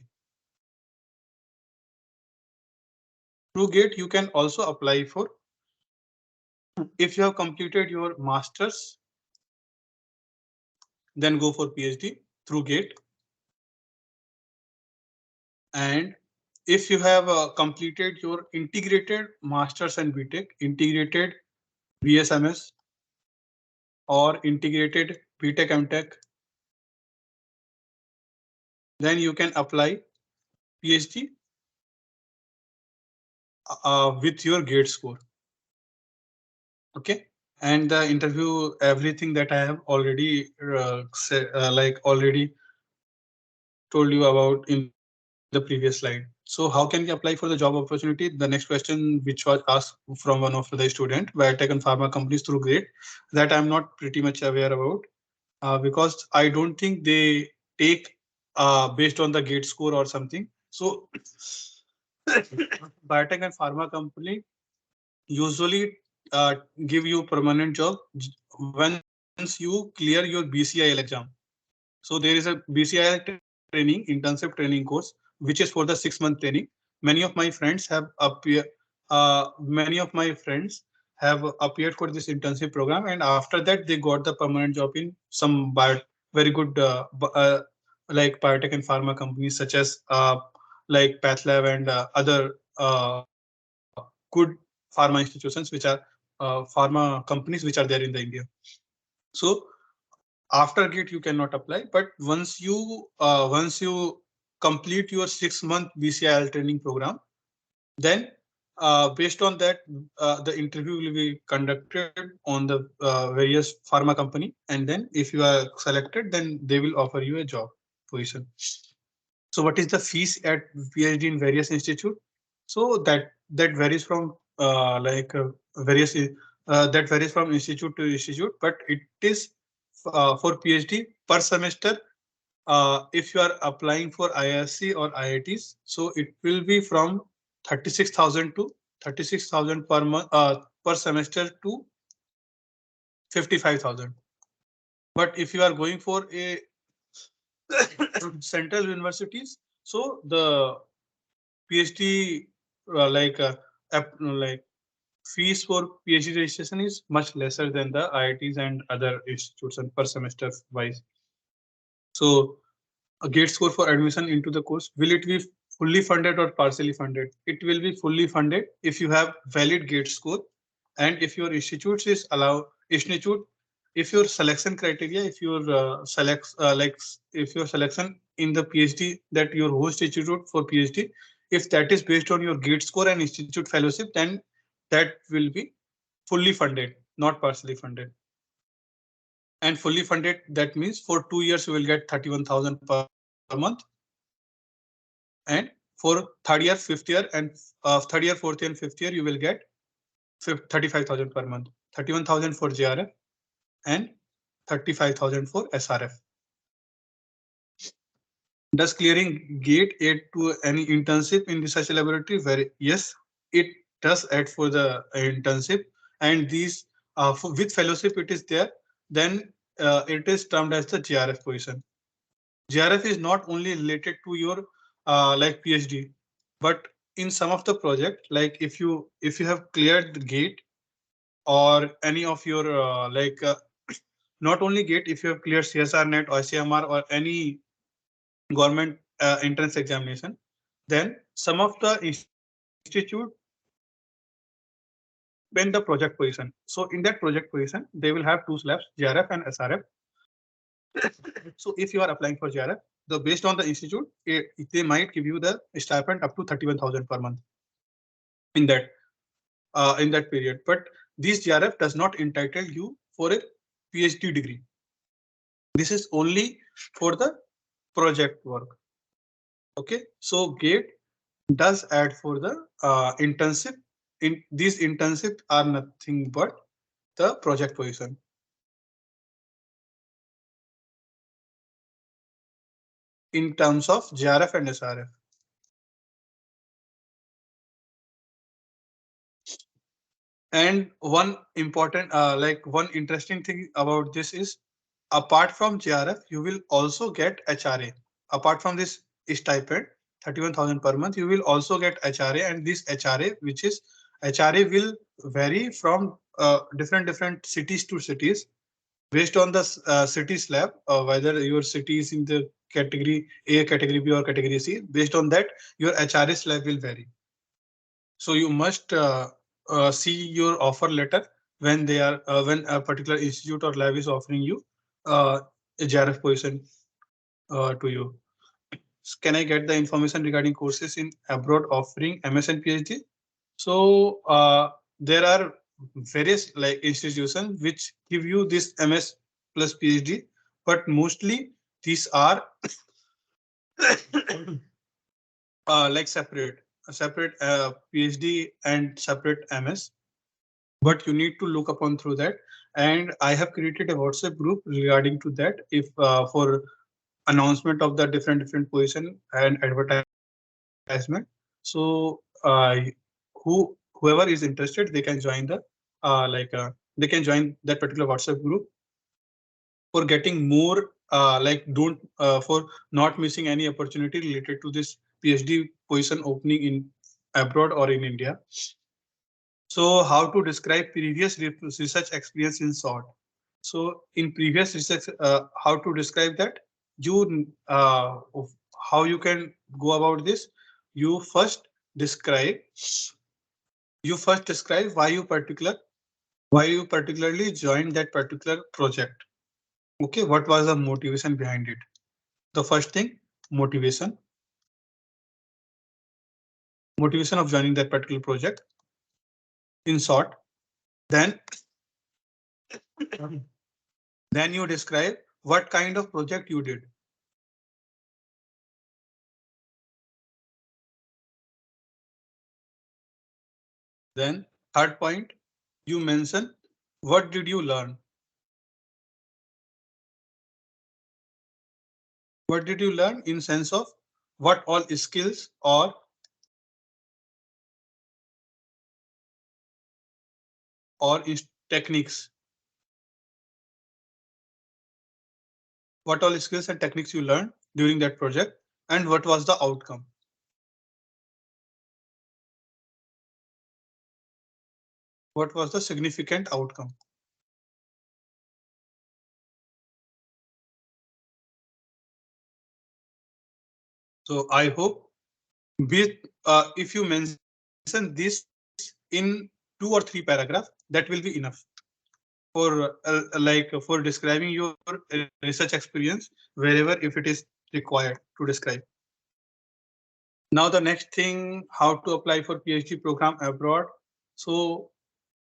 Through GATE, you can also apply for, if you have completed your masters, then go for PhD through GATE. And if you have completed your integrated masters and BTech, integrated BSMS or integrated BTech MTech, then you can apply PhD with your GATE score. Okay. And the interview, everything that I have already already told you about in the previous slide. So how can we apply for the job opportunity? The next question, which was asked from one of the student, biotech and pharma companies through GRADE, that I'm not pretty much aware about, because I don't think they take based on the GATE score or something. So biotech and pharma company usually give you permanent job once you clear your BCIL exam. So there is a BCIL training, intensive training course, which is for the 6-month training. Many of my friends have appeared for this intensive program, and after that they got the permanent job in some very good like biotech and pharma companies, such as like PathLab and other good pharma institutions, which are pharma companies which are there in the India. So after GATE you cannot apply, but once you complete your 6-month BCIL training program, then based on that, the interview will be conducted on the various pharma company, and then if you are selected, then they will offer you a job position. So what is the fees at PhD in various institute? So that varies from various that varies from institute to institute, but it is for PhD per semester. If you are applying for IISc or IITs, so it will be from 36,000 to 36,000 per month per semester to 55,000. But if you are going for a central universities, so the PhD like fees for PhD registration is much lesser than the IITs and other institutes and per semester wise. So a GATE score for admission into the course, will it be fully funded or partially funded? It will be fully funded if you have valid GATE score, and if your institute is institute, if your selection criteria, if your if your selection in the PhD, that your host institute for PhD, if that is based on your GATE score and institute fellowship, then that will be fully funded, not partially funded. And fully funded, that means for 2 years you will get 31,000 per month, and for third year, fifth year, and third year, fourth year, and fifth year, you will get 35,000 per month, 31,000 for JRF and 35,000 for SRF. Does clearing GATE aid to any internship in research laboratory? Yes, it does add for the internship, and these with fellowship it is there. Then it is termed as the JRF position. JRF is not only related to your like PhD, but in some of the project, like if you have cleared the GATE or any of your not only GATE, if you have cleared CSR net, ICMR, or any government entrance examination, then some of the institute open the project position. So in that project position, they will have two slabs, JRF and SRF. So if you are applying for JRF, the based on the institute, they might give you the stipend up to 31,000 per month in that period. But this JRF does not entitle you for a PhD degree. This is only for the project work. Okay, so GATE does add for the internship. In these internships are nothing but the project position in terms of JRF and SRF. And one important, one interesting thing about this is, apart from JRF, you will also get HRA. Apart from this stipend, 31,000 per month, you will also get HRA, and this HRA, which is HRA, will vary from different cities to cities based on the city slab, whether your city is in the category A, category B, or category C. Based on that, your HRA slab will vary. So you must see your offer letter when they are when a particular institute or lab is offering you a JRF position to you. Can I get the information regarding courses in abroad offering MS and PhD? So there are various like institutions which give you this MS plus PhD, but mostly these are like separate PhD and separate MS. But you need to look upon through that. And I have created a WhatsApp group regarding to that. If for announcement of the different position and advertisement. So whoever is interested, they can join the they can join that particular WhatsApp group for getting more don't for not missing any opportunity related to this PhD position opening in abroad or in India. So how to describe previous research experience in short? So in previous research, how to describe that? You how you can go about this? You first describe why you particularly joined that particular project. Okay, what was the motivation behind it? The first thing, motivation, motivation of joining that particular project. In short, then then you describe what kind of project you did. Then third point, you mention what did you learn? What did you learn in sense of what all skills or techniques, what all skills and techniques you learned during that project, and what was the outcome? What was the significant outcome? So I hope if you mention this in 2 or 3 paragraphs, that will be enough for for describing your research experience wherever if it is required to describe. Now the next thing, how to apply for PhD program abroad. So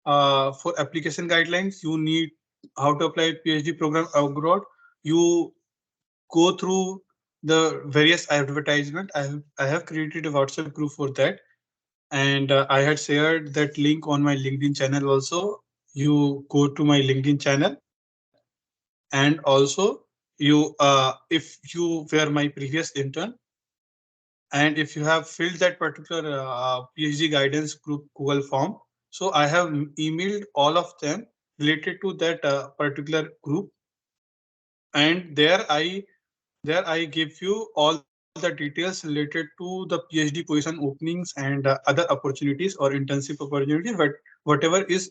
for application guidelines, you need how to apply PhD program abroad. You go through the various advertisement. I have created a WhatsApp group for that, and I had shared that link on my LinkedIn channel also. You go to my LinkedIn channel, and also if you were my previous intern, and if you have filled that particular PhD guidance group Google form, so I have emailed all of them related to that particular group, and there I give you all the details related to the PhD position openings and other opportunities or internship opportunities, but whatever is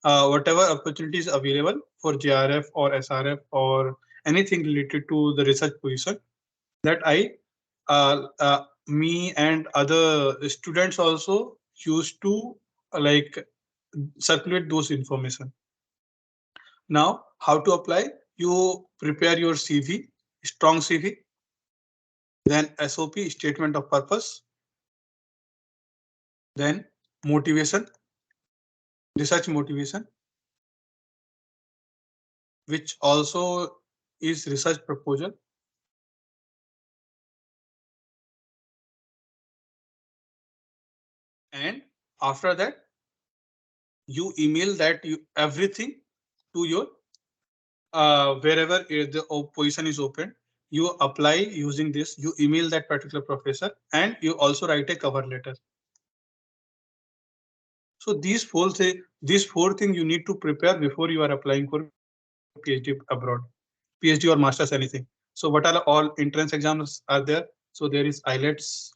whatever opportunities available for JRF or SRF or anything related to the research position, that me and other students also used to like circulate those information. Now, how to apply? You prepare your CV, strong CV, then SOP, statement of purpose, then motivation, research motivation, which also is research proposal. After that, you email that you everything to your wherever the position is open. You apply using this. You email that particular professor, and you also write a cover letter. So these four things you need to prepare before you are applying for PhD abroad, PhD or masters, anything. So what are all entrance exams are there? So there is IELTS,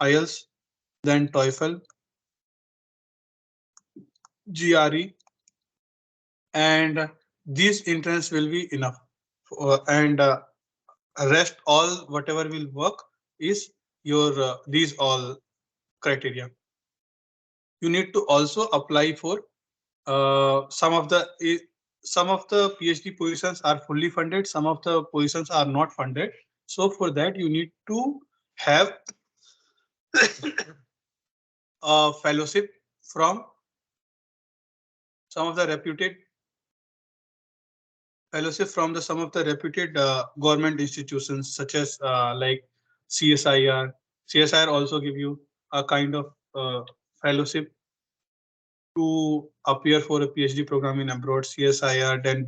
IELTS, then TOEFL, GRE, and these entrance will be enough. And rest all whatever will work is your these all criteria. You need to also apply for some of the PhD positions are fully funded, some of the positions are not funded. So for that you need to have a fellowship from some of the reputed some of the reputed government institutions such as like CSIR. CSIR also give you a kind of fellowship to appear for a PhD program in abroad. CSIR, then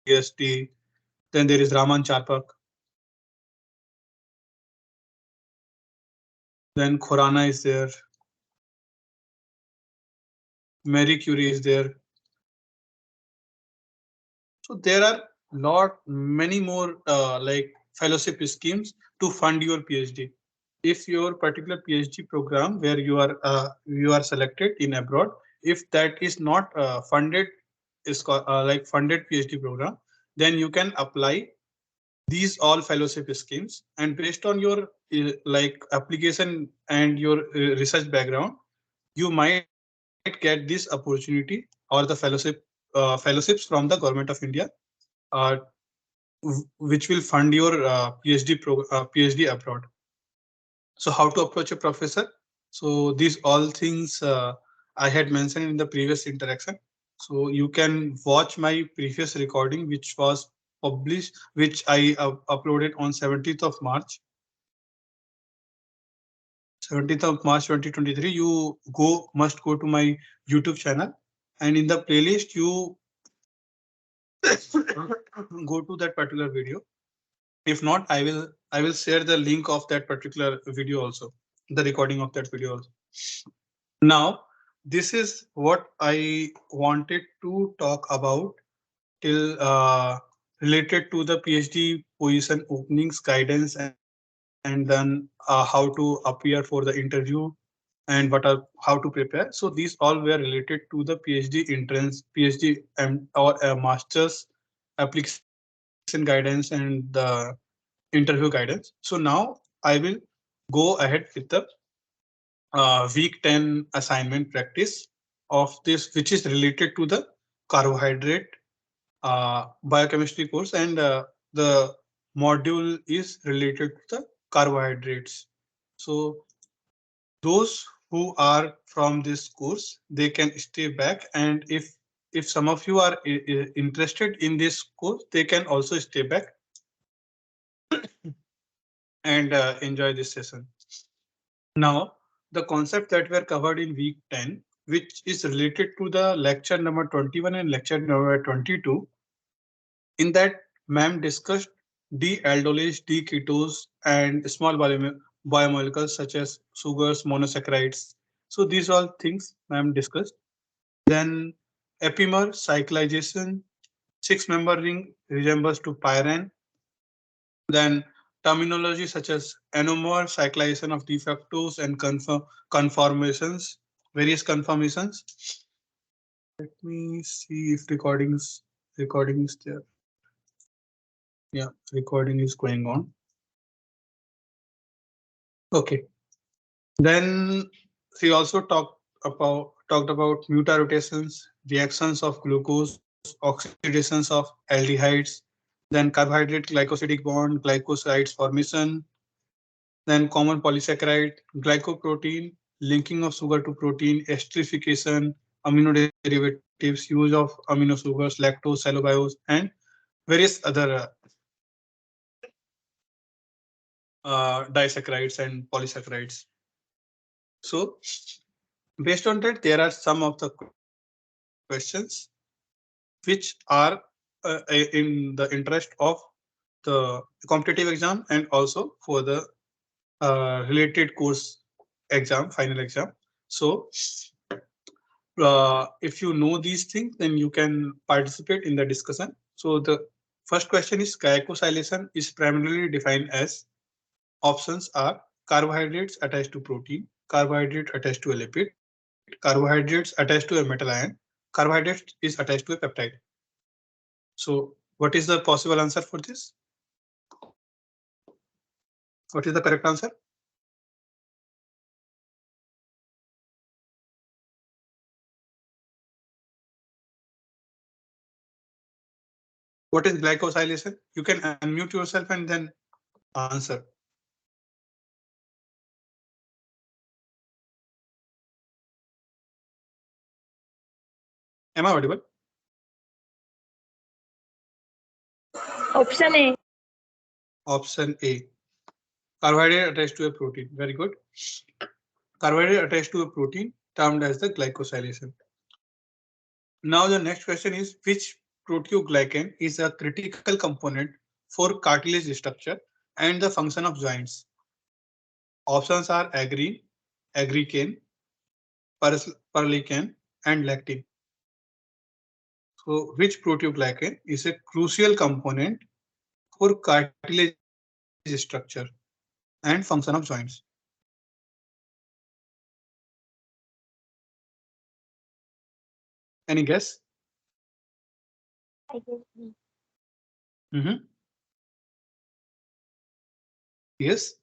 DST, then there is Raman Charpak, then Khorana is there, Marie Curie is there. So there are many more like fellowship schemes to fund your PhD. If your particular PhD program where you are selected in abroad, if that is not funded, is like funded PhD program, then you can apply these all fellowship schemes, and based on your like application and your research background, you might get this opportunity or the fellowships from the government of India, uh, which will fund your PhD abroad. So how to approach a professor? So these all things I had mentioned in the previous interaction. So you can watch my previous recording, which was published, which I uploaded on 17th of March. 17th of March 2023. You must go to my YouTube channel, and in the playlist you go to that particular video. If not, I will share the link of that particular video also, the recording of that video also. Now, this is what I wanted to talk about till related to the PhD position openings guidance, and then how to appear for the interview and how to prepare. So these all were related to the PhD entrance, PhD or master's application guidance and the interview guidance. So now I will go ahead with the week 10 assignment practice of this, which is related to the carbohydrate biochemistry course, and the module is related to the carbohydrates. So those who are from this course, they can stay back, and if some of you are interested in this course, they can also stay back and enjoy this session. Now, the concept that were covered in week 10, which is related to the lecture number 21 and lecture number 22, in that ma'am discussed D-aldolase, D-ketose, and small biomolecules such as sugars, monosaccharides. So these all things ma'am discussed. Then epimer cyclization, six-member ring resembles to pyrene. Then terminology such as anomer, cyclization of de factos, and conformations, various conformations. Let me see if recording is there. Yeah, recording is going on. Okay. Then she also talked about mutarotations, reactions of glucose, oxidations of aldehydes, then carbohydrate glycosidic bond, glycosides formation, then common polysaccharide, glycoprotein, linking of sugar to protein, esterification, amino derivatives, use of amino sugars, lactose, cellulose, and various other disaccharides and polysaccharides. So Based on that, there are some of the questions which are in the interest of the competitive exam and also for the related course exam, final exam. So if you know these things, then you can participate in the discussion. So the first question is glycosylation is primarily defined as options are carbohydrates attached to protein, carbohydrate attached to a lipid, carbohydrates attached to a metal ion, carbohydrates is attached to a peptide. So what is the possible answer for this? What is the correct answer? What is glycosylation? You can unmute yourself and then answer. Am I audible? Option A. Option A. Carbohydrate attached to a protein. Very good. Carbohydrate attached to a protein termed as the glycosylation. Now the next question is which proteoglycan is a critical component for cartilage structure and the function of joints? Options are agrine, agricane, perlecan, and lactin. So which proteoglycan is a crucial component for cartilage structure and function of joints? Any guess? I guess B. Mm-hmm. Yes.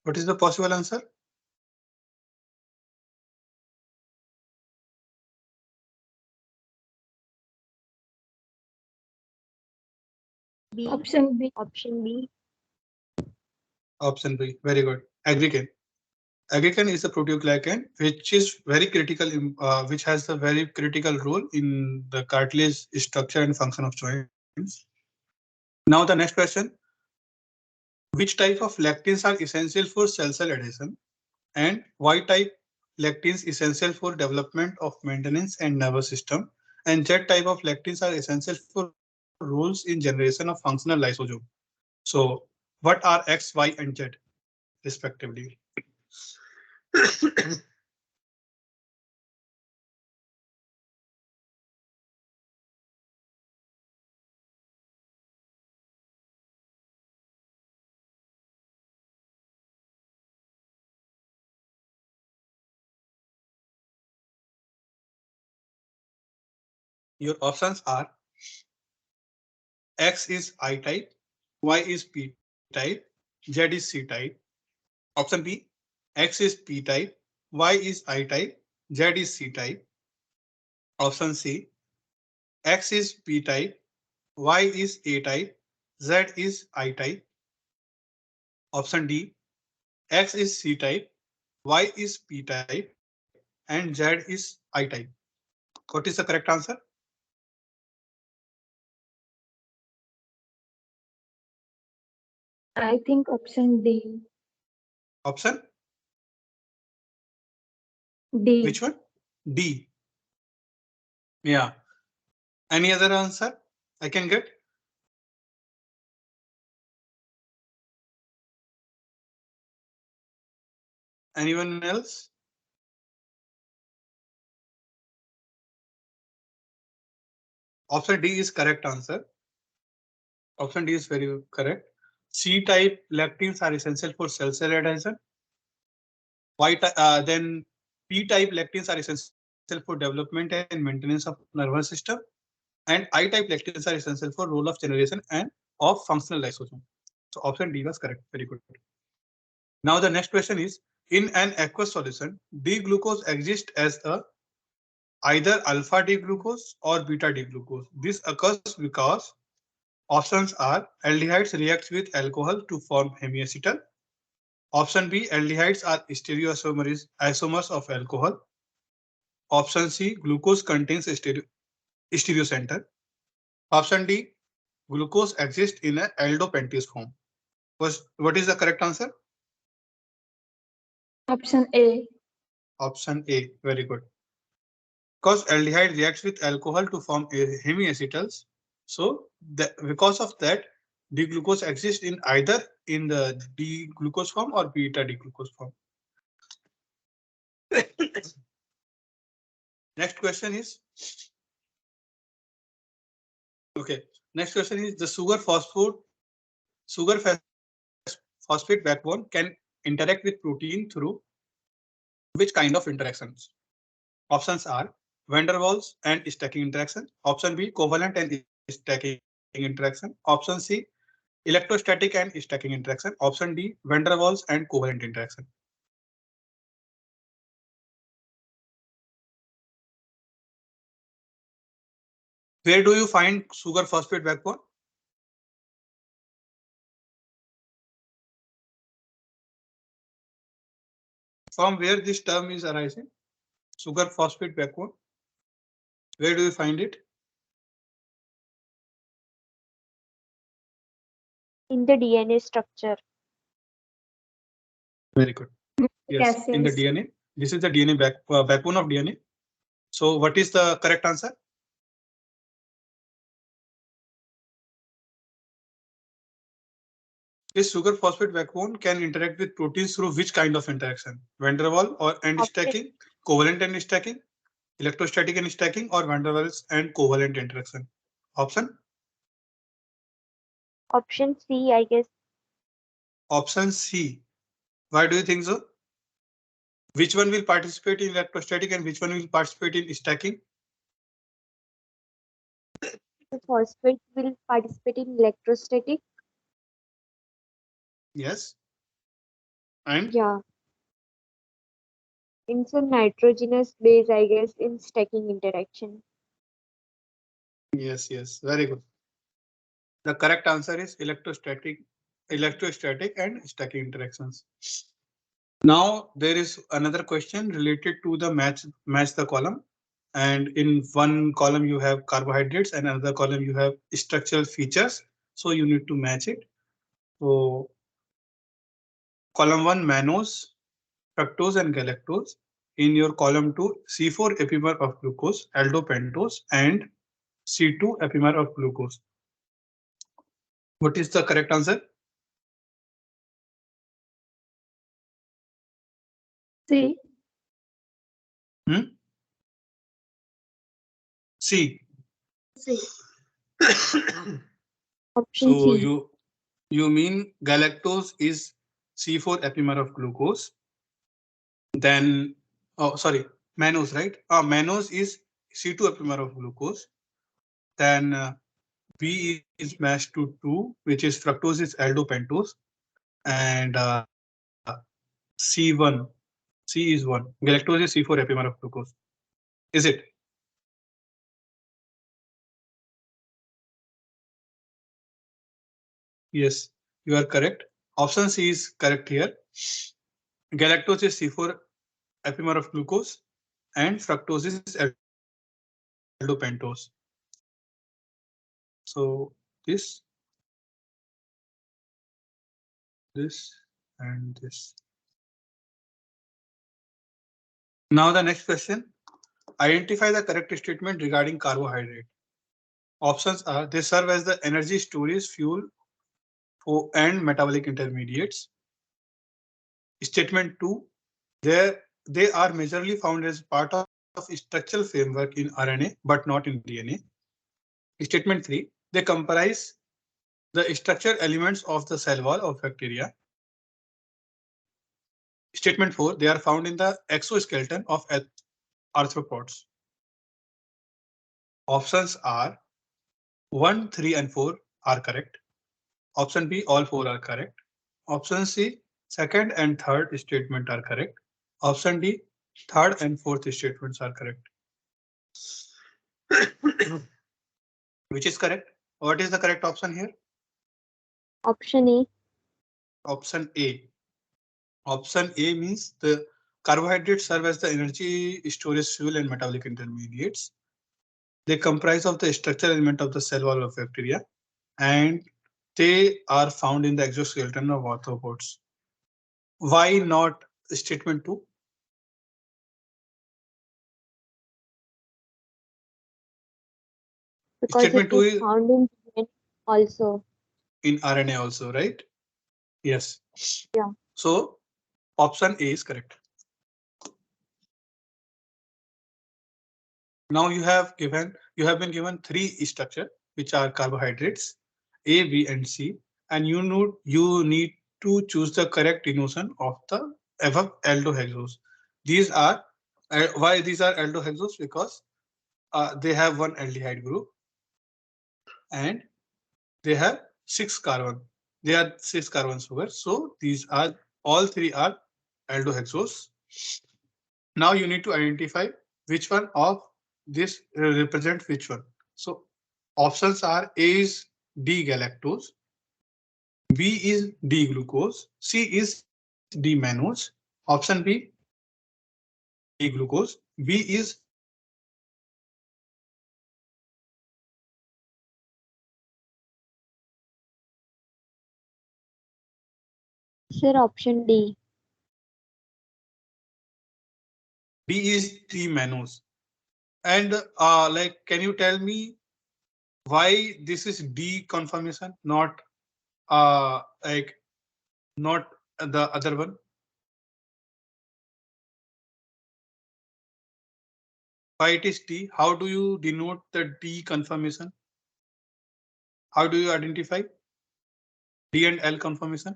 What is the possible answer? B. Option B. Option B. Option B. Very good. Agricane. Agricane is a proteoglycan which is very critical, which has a very critical role in the cartilage structure and function of joints. Now the next question: which type of lectins are essential for cell-cell adhesion, and why type lectins essential for development of maintenance and nervous system, and Z type of lectins are essential for roles in generation of functional lysosome. So what are X, Y, and Z respectively? Your options are X is I type, Y is P type, Z is C type. Option B, X is P type, Y is I type, Z is C type. Option C, X is P type, Y is A type, Z is I type. Option D, X is C type, Y is P type, and Z is I type. What is the correct answer? I think option D. Option D. which one? D. Yeah. Any other answer I can get? Anyone else? Option D is correct answer. Option D is very correct. C type lectins are essential for cell-cell adhesion. Then P type lectins are essential for development and maintenance of nervous system. And I type lectins are essential for role of generation and of functional lysosome. So option D was correct. Very good. Now the next question is: in an aqueous solution, D-glucose exists as a either alpha D-glucose or beta D-glucose. This occurs because options are aldehydes reacts with alcohol to form hemiacetal. Option B, aldehydes are stereoisomers of alcohol. Option C, glucose contains stereocenter. Option D, glucose exists in a aldopentose form? What is the correct answer? Option A. Option A. Very good. Because aldehyde reacts with alcohol to form hemiacetals. So because of that, D-glucose exists in either in the D-glucose form or beta D-glucose form. Next question is, okay. Next question is the sugar phosphate backbone can interact with protein through which kind of interactions? Options are van der Waals and stacking interaction. Option B, covalent and stacking interaction. Option C, electrostatic and stacking interaction. Option D, van der Waals and covalent interaction. Where do you find sugar phosphate backbone? From where this term is arising? Sugar phosphate backbone. Where do you find it? In the DNA structure. Very good. Yes, Yes, in the yes. DNA. This is the DNA backbone of DNA. So what is the correct answer? This sugar phosphate backbone can interact with proteins through which kind of interaction? Van der Waals or and Option, stacking, covalent and stacking, electrostatic and stacking, or van der Waals and covalent interaction? Option? option C, I guess. Option C. Why do you think so? Which one will participate in electrostatic and which one will participate in stacking? The phosphate will participate in electrostatic. Yes. And Yeah. In some nitrogenous base, I guess, in stacking interaction. yes, very good. The correct answer is electrostatic and stacking interactions. Now there is another question related to the match the column. And in one column you have carbohydrates and another column you have structural features. So you need to match it. So column 1 mannose, fructose and galactose. In your column 2 C4 epimer of glucose, aldopentose and C2 epimer of glucose. What is the correct answer? C. Hmm? C. C. Option So C. you mean galactose is C4 epimer of glucose. Then, oh, sorry, mannose, right? Mannose is C2 epimer of glucose. Then B is matched to 2, which is fructose is aldopentose. And C1, C is 1. Galactose is C4 epimer of glucose. Is it? Yes, you are correct. Option C is correct here. Galactose is C4 epimer of glucose and fructose is aldopentose. So this and this. Now the next question. Identify the correct statement regarding carbohydrate. Options are they serve as the energy storage fuel for and metabolic intermediates. Statement 2, they are majorly found as part of structural framework in RNA but not in DNA. Statement 3, they comprise the structural elements of the cell wall of bacteria. Statement 4, they are found in the exoskeleton of arthropods. Options are 1, 3 and 4 are correct. Option B, all 4 are correct. Option C, second and third statement are correct. Option D, third and fourth statements are correct. Which is correct? What is the correct option here? Option A. Option A. Option A means the carbohydrates serve as the energy storage fuel and metabolic intermediates. They comprise of the structural element of the cell wall of bacteria. and they are found in the exoskeleton of arthropods. Why not statement 2? Because it Statement 2 is is found in DNA also. in RNA also, right? Yes. Yeah. So option A is correct. Now you have been given three structure which are carbohydrates A, B, and C, and you need to choose the correct denotation of the above aldohexose. These are why these are aldohexose, because they have one aldehyde group and they have six carbon. They are six carbon sugar. So these are all three are aldohexose. Now you need to identify which one of this represent which one. So options are A is D-galactose, B is D-glucose, C is D-mannose. Option B A is D-glucose, B is D-mannose, C is D-galactose, D is D-mannose. Sir, option D. D is D-mannose. And like, can you tell me why this is D conformation, not like not the other one? Why it is D? How do you denote the D conformation? How do you identify D and L conformation?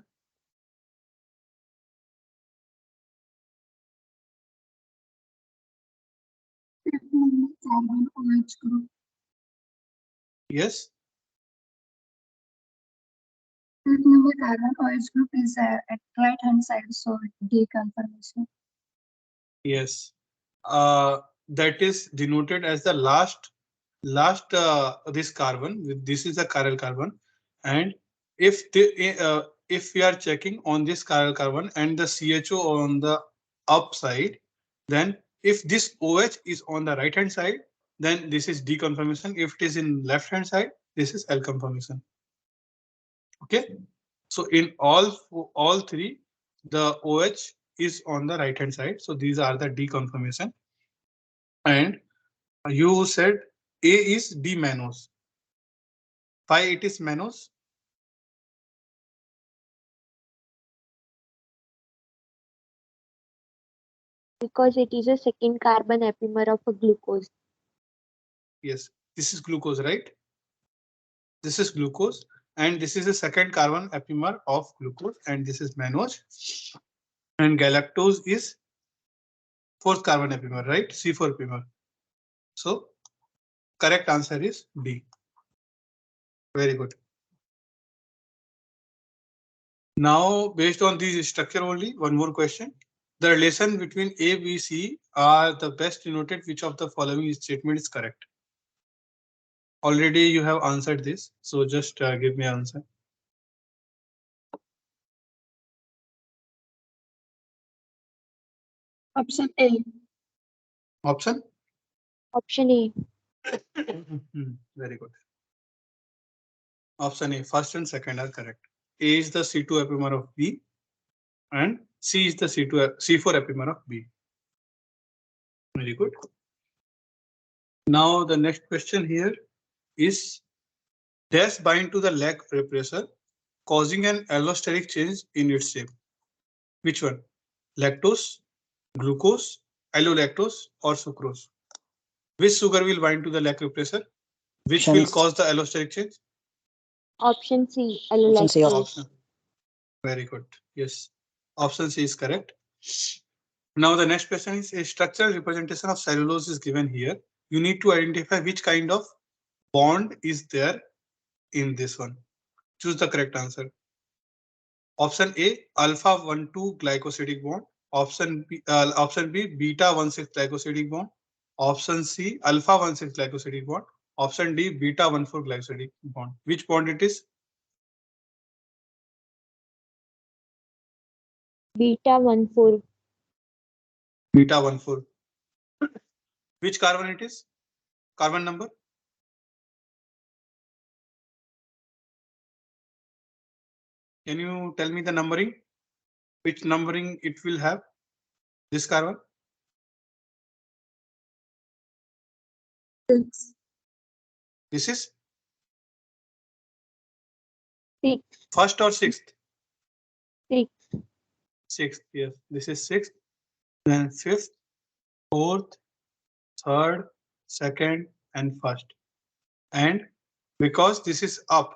Carbon OH group. Yes, Fifth number carbon OH group is at right hand side, so D confirmation. yes. That is denoted as the last this carbon. This is a chiral carbon, and if we are checking on this chiral carbon and the CHO on the upside, then if this OH is on the right hand side, then this is D conformation. If it is in left hand side, this is L conformation. Okay, so in all three, the OH is on the right hand side. So these are the D conformation. And you said A is D mannose. Why it is mannose? Because it is a second carbon epimer of a glucose. Yes, this is glucose, right? This is glucose, and this is the second carbon epimer of glucose, and this is mannose. And galactose is fourth carbon epimer, right? C4 epimer. So correct answer is D. Very good. Now, based on this structure only, one more question. The relation between A, B, C are the best denoted. Which of the following statement is correct? Already you have answered this, so just give me answer. Option A. Option? Option A. Very good. Option A, first and second are correct. A is the C2 epimer of B and C is the C4 epimer of B. Very good. Now the next question here is dash bind to the lag repressor causing an allosteric change in its shape. Which one? Lactose, glucose, allolactose, or sucrose? Which sugar will bind to the lag repressor? Which will cause the allosteric change? Option C. Option C. Allolactose. Option. Very good. Yes. Option C is correct. Now the next question is a structural representation of cellulose is given here. You need to identify which kind of bond is there in this one. Choose the correct answer. Option A, alpha 1,2 glycosidic bond. Option B, beta 1,6 glycosidic bond. Option C, alpha 1,6 glycosidic bond. Option D, beta 1,4 glycosidic bond. Which bond it is? Beta 1,4. Beta 1,4. Which carbon it is? Carbon number? Can you tell me the numbering? Which numbering it will have? This carbon? 6. This is 6. first or sixth? 6. Sixth, yes. This is sixth. Then fifth, fourth, third, second, and first. And because this is up,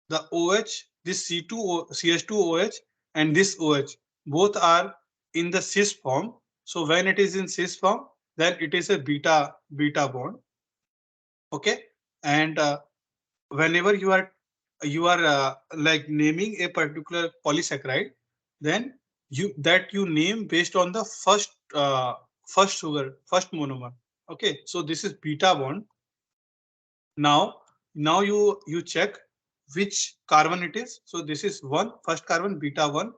the OH, this C2, CH2OH and this OH, both are in the cis form. So when it is in cis form, then it is a beta bond. Okay. And whenever you are like naming a particular polysaccharide, then you name based on the first sugar, first monomer. Okay, so this is beta bond. Now you check which carbon it is. So this is first carbon, beta 1.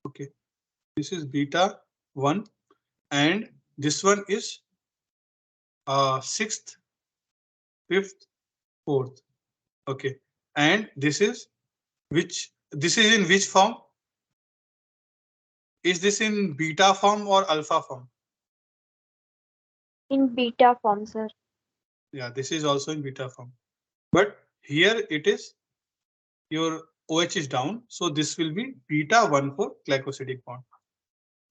Okay, this is beta 1, and this one is sixth, fifth, fourth. Okay, and this is in which form? Is this in beta form or alpha form? In beta form, sir. Yeah, this is also in beta form. But here it is, your OH is down. So this will be beta 1 for glycosidic bond.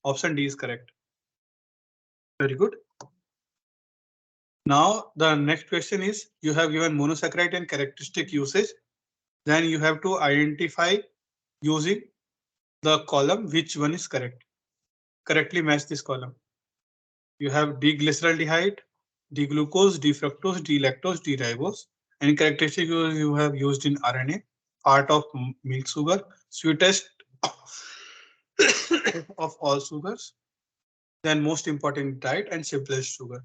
Option D is correct. Very good. Now the next question is, you have given monosaccharide and characteristic usage. Then you have to identify using the column which one is correct. Correctly match this column. You have D-glyceraldehyde, D-glucose, D-fructose, D-lactose, D-ribose. Any characteristic you have used in RNA, part of milk sugar, sweetest of all sugars, then most important diet and simplest sugar.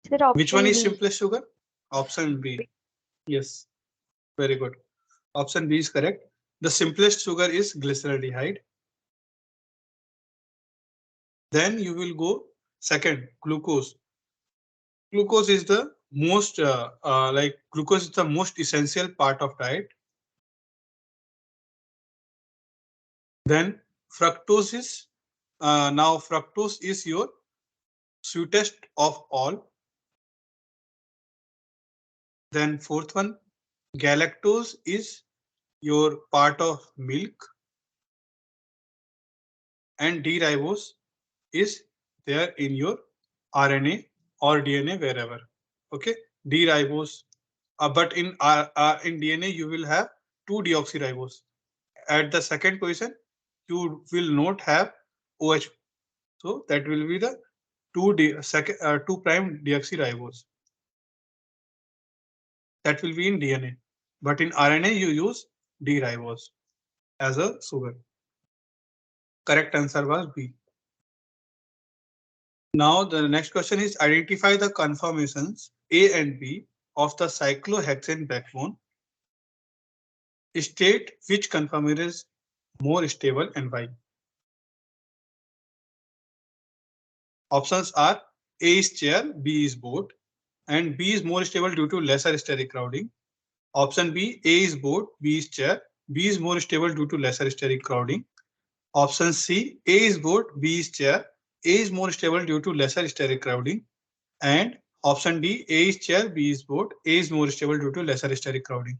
Sir, Which one option is B. simplest sugar? Option B. Yes, very good. Option B is correct. The simplest sugar is glyceraldehyde. Then you will go second, glucose. Glucose is the most glucose is the most essential part of diet. Then fructose is now fructose is your sweetest of all. Then fourth one, galactose is your part of milk, and D-ribose is there in your RNA or DNA wherever. Okay, D-ribose. But in DNA you will have 2-deoxyribose. At the second position, you will not have OH. So that will be the 2 prime deoxyribose. That will be in DNA. But in RNA you use D-ribose as a sugar. Correct answer was B. Now the next question is, identify the conformations A and B of the cyclohexane backbone. State which conformer is more stable and why. Options are A is chair, B is boat, and B is more stable due to lesser steric crowding. Option B, A is boat, B is chair, B is more stable due to lesser steric crowding. Option C, A is boat, B is chair, A is more stable due to lesser steric crowding. And option D, A is chair, B is boat, A is more stable due to lesser steric crowding.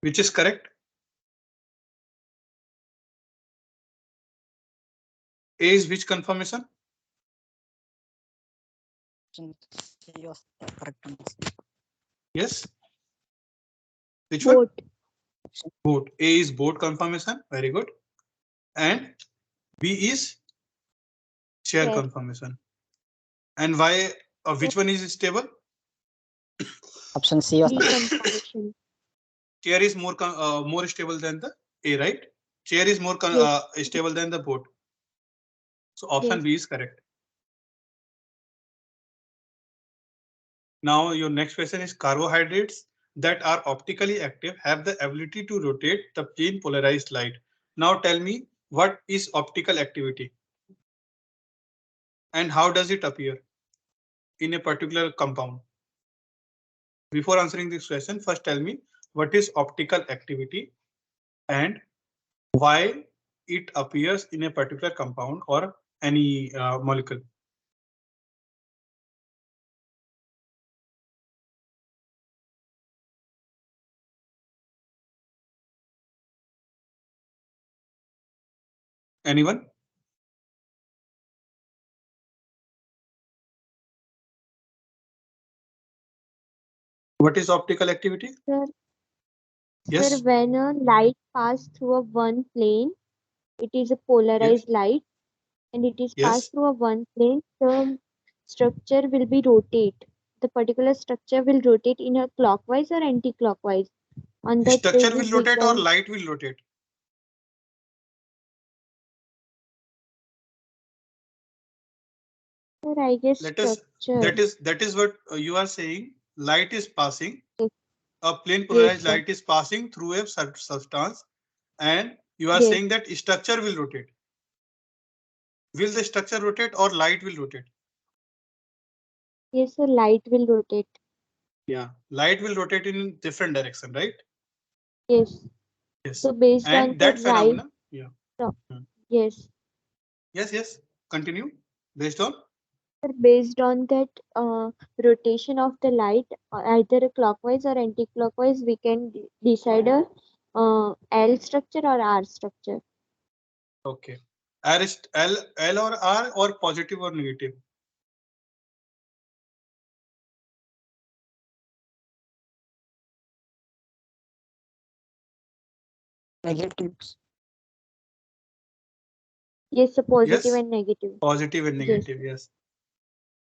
Which is correct? A is which conformation? Yes. Which one? Boat. Boat. A is boat conformation. Very good. And B is chair Chair. conformation. And why? Which one is stable? Option C was B conformation. Chair is more stable than the A, right? Chair is more Yes. stable than the boat. So option Yes. B is correct. Now your next question is carbohydrates. that are optically active have the ability to rotate the plane polarized light. Now tell me, what is optical activity and how does it appear in a particular compound? Before answering this question, first tell me what is optical activity and why it appears in a particular compound or any molecule. Anyone? What is optical activity? Sir, Yes. sir, when a light passes through a one plane, it is a Yes. polarized light, and it is Yes. passed through a one plane, the structure will be rotate. The particular structure will rotate in a clockwise or anti-clockwise. On that Structure basis, will we rotate or can, light will rotate? sir, I guess Let us. structure. That is what you are saying. Light is passing. Yes, A plane yes, polarized sir. light is passing through a substance, and you are Yes, saying that structure will rotate. Will the structure rotate or light will rotate? yes, sir. Light will rotate. Yeah, light will rotate in different direction, right? Yes. Yes. So based on And the that right, phenomena. Yeah. Hmm. yes. Yes. Yes. Continue. Based on. Based on that rotation of the light, either clockwise or anti-clockwise, we can decide a L structure or R structure. Okay. R is L or R or positive or negative? Negatives. Yes, a positive Yes. and negative. Positive and Yes. negative. Yes.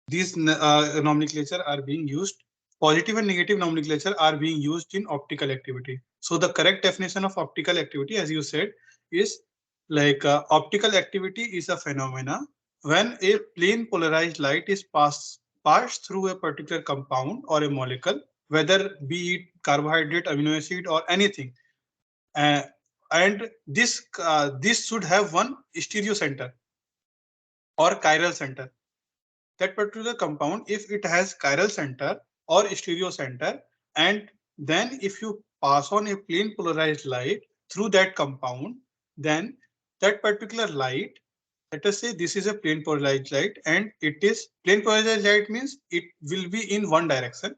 These nomenclature are being used. Positive and negative nomenclature are being used in optical activity. So the correct definition of optical activity, as you said, is like optical activity is a phenomena when a plane polarized light is passed through a particular compound or a molecule, whether be it carbohydrate, amino acid, or anything. Uh, and this should have one stereo center or chiral center. That particular compound, if it has chiral center or stereo center, and then if you pass on a plane polarized light through that compound, then that particular light, let us say this is a plane polarized light, and it is plane polarized light means it will be in one direction,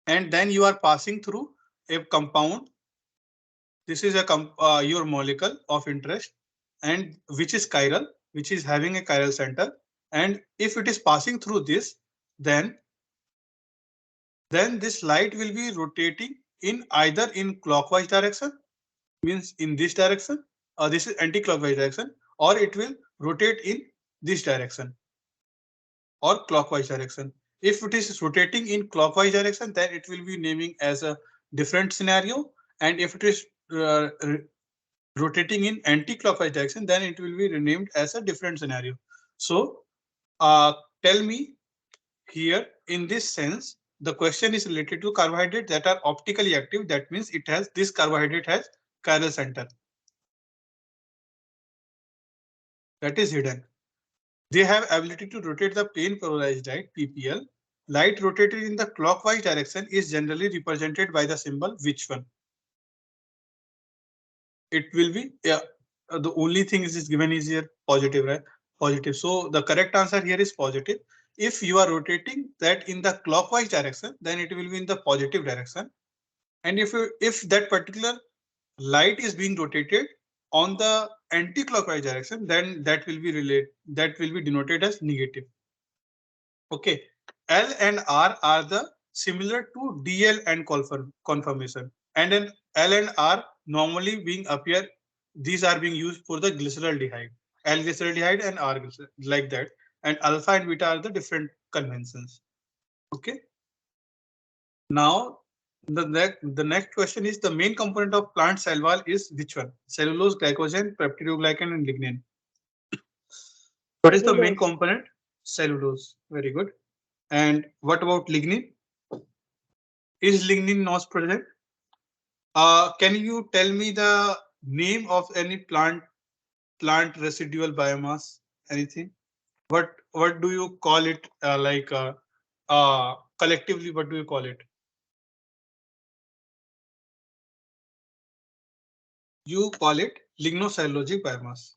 and then you are passing through a compound. This is your molecule of interest, and which is chiral, which is having a chiral center. And if it is passing through this, then this light will be rotating in either in clockwise direction, means in this direction, or this is anti-clockwise direction, or it will rotate in this direction or clockwise direction. If it is rotating in clockwise direction, then it will be naming as a different scenario, and if it is uh, rotating in anti-clockwise direction, then it will be renamed as a different scenario. So uh, tell me here, in this sense, the question is related to carbohydrates that are optically active. That means it has this carbohydrate has chiral center that is hidden. They have ability to rotate the plane polarized light. Light rotated in the clockwise direction is generally represented by the symbol which one? It will be, yeah, the only thing is given is here positive, right? Positive. So the correct answer here is positive. If you are rotating that in the clockwise direction, then it will be in the positive direction. And if that particular light is being rotated on the anti-clockwise direction, then that will be denoted as negative. Okay. L and R are the similar to DL and conformation. And then L and R normally being appear, these are being used for the glyceraldehyde. L glyceraldehyde and R like that. And alpha and beta are the different conventions. Okay. Now the next question is, the main component of plant cell wall is which one? Cellulose, glycogen, peptidoglycan, and lignin. What is the main Cellulose. component? Cellulose. Very good. And what about lignin? Is lignin not present? Can you tell me the name of any plant residual biomass? Anything? What do you call it? Collectively, what do you call it? You call it lignocellulosic biomass.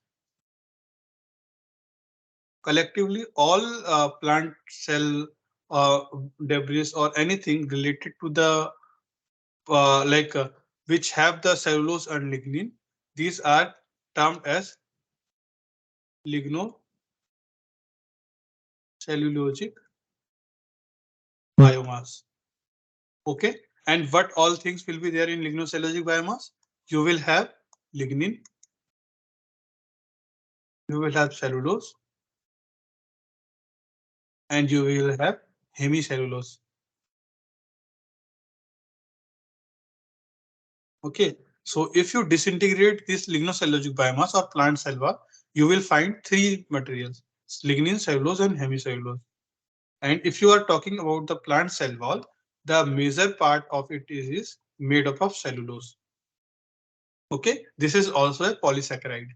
Collectively, all plant cell uh, debris or anything related to the which have the cellulose and lignin, these are termed as lignocellulosic biomass. Okay, and what all things will be there in lignocellulosic biomass? You will have lignin, you will have cellulose, and you will have hemicellulose. Okay, so if you disintegrate this lignocellulosic biomass or plant cell wall, you will find three materials: lignin, cellulose, and hemicellulose. And if you are talking about the plant cell wall, the major part of it is made up of cellulose. Okay, this is also a polysaccharide.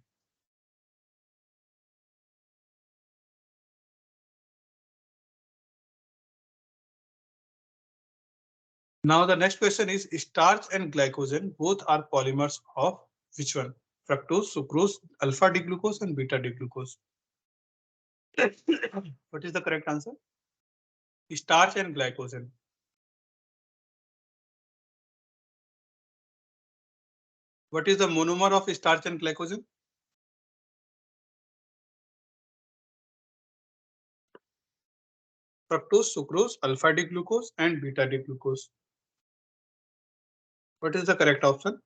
Now the next question is starch and glycogen both are polymers of which one? Fructose, sucrose, alpha D glucose and beta D glucose. What is the correct answer? Starch and glycogen. What is the monomer of starch and glycogen? Fructose, sucrose, alpha D glucose and beta D glucose. What is the correct option?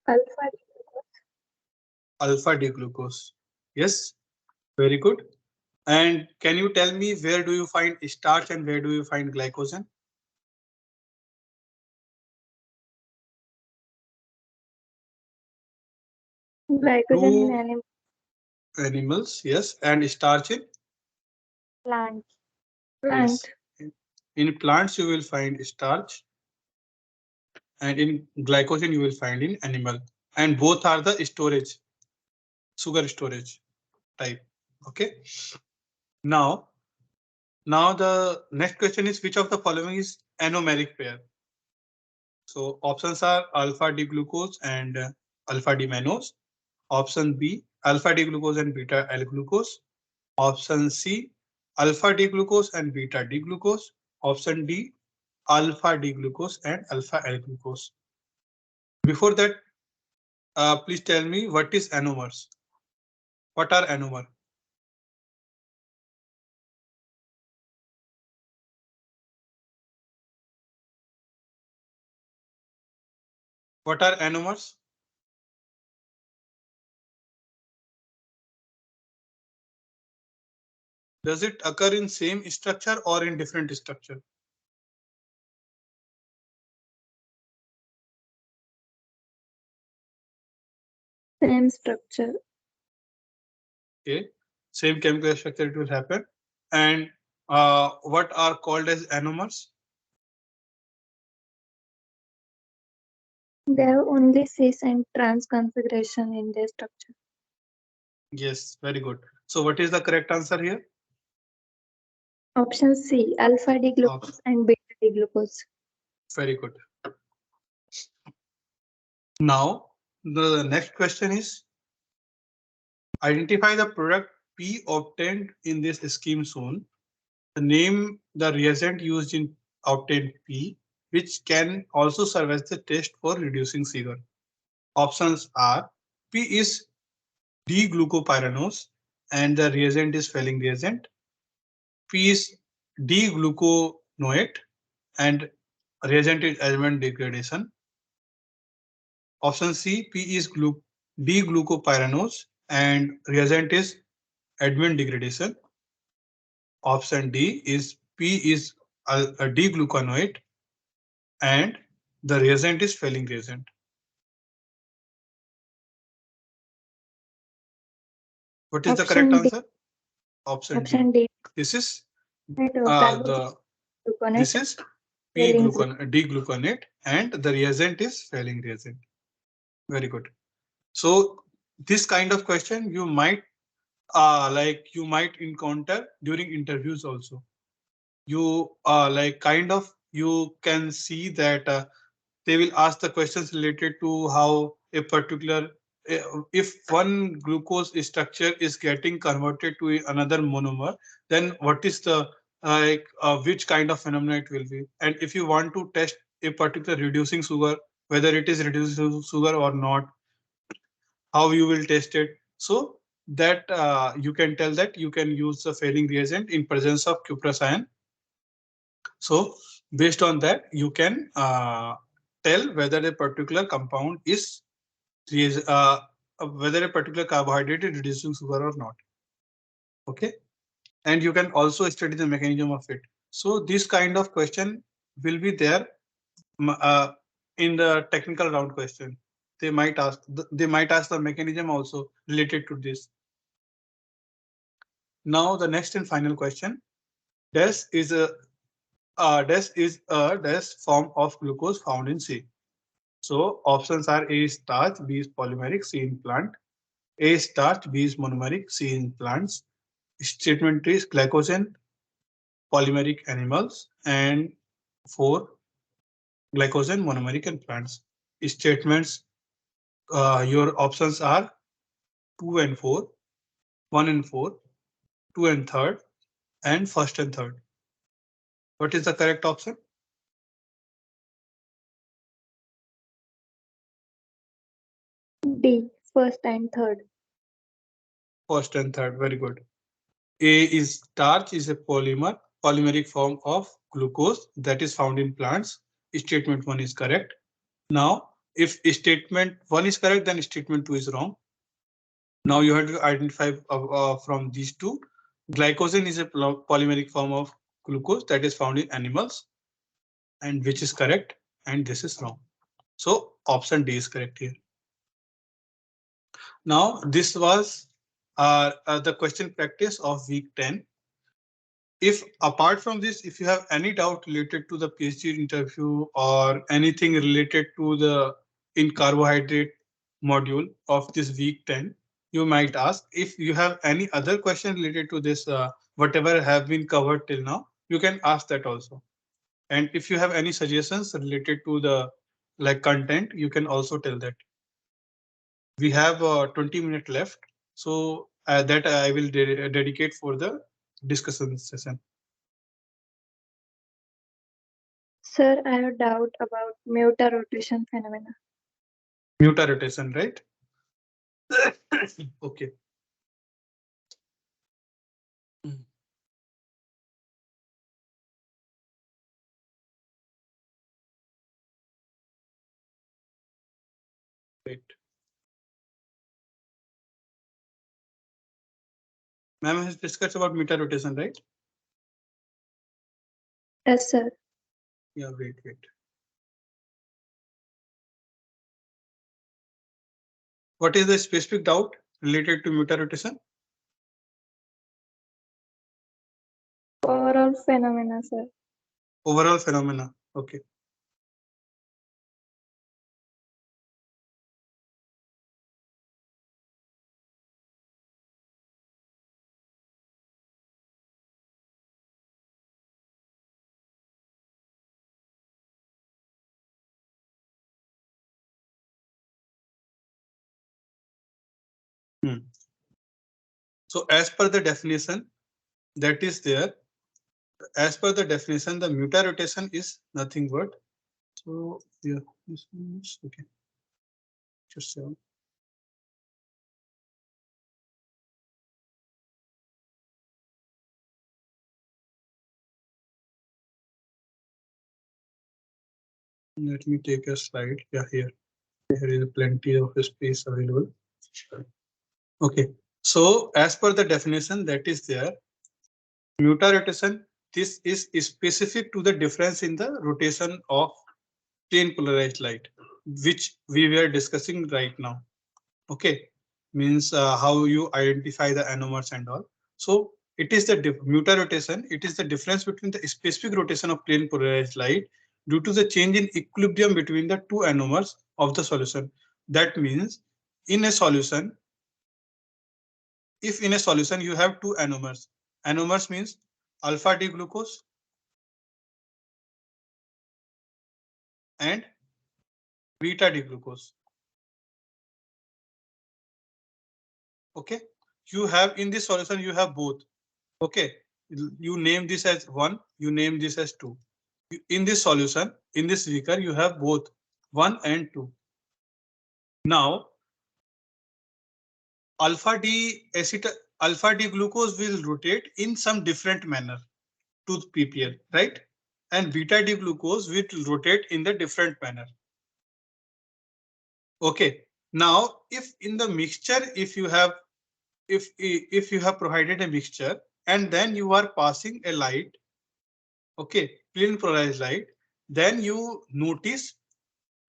Alpha. Alpha D glucose. Yes, very good. And can you tell me where do you find starch and where do you find glycogen? Glycogen in animal. Animals, yes, and starch in Plant. Plant. yes. In plants you will find starch and in glycogen you will find in animal, and both are the storage, sugar storage type. Okay. Now, now the next question is which of the following is anomeric pair? So options are alpha D glucose and alpha D mannose. Option B, alpha D glucose and beta L glucose. Option C, alpha D glucose and beta D glucose. Option D, alpha D glucose and alpha L glucose. Before that, please tell me what is anomers? What are anomer? What are anomers? Does it occur in same structure or in different structure? Same structure. Okay, same chemical structure it will happen. And what are called as anomers? They have only cis and trans configuration in their structure. Yes, very good. So what is the correct answer here? Option C, alpha D glucose and beta D glucose. Very good. Now, the next question is identify the product P obtained in this scheme shown. Name the reagent used in obtained P, which can also serve as the test for reducing sugar. Options are P is D-glucopyranose and the reagent is Fehling reagent. P is D-gluconoate and reagent is element degradation. Option C, P is D-glucopyranose and reagent is admin degradation. Option D is P is a D-glucanoate and the reagent is failing reagent. What is the correct Option D. answer? Option D. Option D. This is Carbohydrate. this is D-gluconate and the reagent is failing reagent. Very good. So this kind of question you might you might encounter during interviews also. You you can see that they will ask the questions related to how a particular if one glucose structure is getting converted to another monomer, then what is the which kind of phenomenon it will be. And if you want to test a particular reducing sugar, whether it is reducing sugar or not, how you will test it. So that you can tell that you can use the failing reagent in presence of cuprous ion. So based on that, you can tell whether a particular compound is whether a particular carbohydrate is reducing sugar or not. Okay, and you can also study the mechanism of it. So this kind of question will be there in the technical round question. They might ask the mechanism also related to this. Now the next and final question. DES is a DES form of glucose found in C. So options are A is starch, B is polymeric, C in plant. A is starch, B is monomeric, C in plants. Statement is glycogen, polymeric animals, and 4 glycogen, monomeric, and plants. Statements, your options are 2 and 4, 1 and 4, 2 and 3rd, and 1st and 3rd. What is the correct option? D. First and third. 1st and 3rd. Very good. A is starch is a polymeric form of glucose that is found in plants. Statement 1 is correct. Now, if statement 1 is correct, then statement 2 is wrong. Now you have to identify from these two. Glycogen is a polymeric form of glucose that is found in animals, and which is correct, and this is wrong. So option D is correct here. Now this was the question practice of week 10. If apart from this, if you have any doubt related to the PhD interview or anything related to the in carbohydrate module of this week 10, you might ask. If you have any other question related to this, whatever have been covered till now, you can ask that also. And if you have any suggestions related to the content, you can also tell that. We have 20 minutes left, so that I will dedicate for the discussion session. Sir, I have a doubt about muta-rotation phenomena. Muta-rotation, right? Okay. Wait. Ma'am has discussed about muta-rotation, right? Yes, sir. Yeah, wait. What is the specific doubt related to muta-rotation? Overall phenomena, sir. Overall phenomena. Okay. So as per the definition that is there, as per the definition, the muta-rotation is nothing but. So yeah, this is okay. Just let me take a slide. Yeah, here is plenty of space available. Okay. So as per the definition that is there, mutarotation, this is specific to the difference in the rotation of plane polarized light, which we were discussing right now. Okay, means how you identify the anomers and all. So it is the mutarotation. It is the difference between the specific rotation of plane polarized light due to the change in equilibrium between the two anomers of the solution. That means in a solution, if in a solution you have two anomers, anomers means alpha D glucose and beta D glucose. Okay, you have in this solution you have both. Okay, you name this as 1, you name this as 2. In this solution, in this beaker, you have both 1 and 2. Now, alpha D acetyl, alpha D glucose will rotate in some different manner to PPL, right? And beta D glucose will rotate in the different manner. Okay. Now, if in the mixture, if you have provided a mixture and then you are passing a light, okay, plane polarized light, then you notice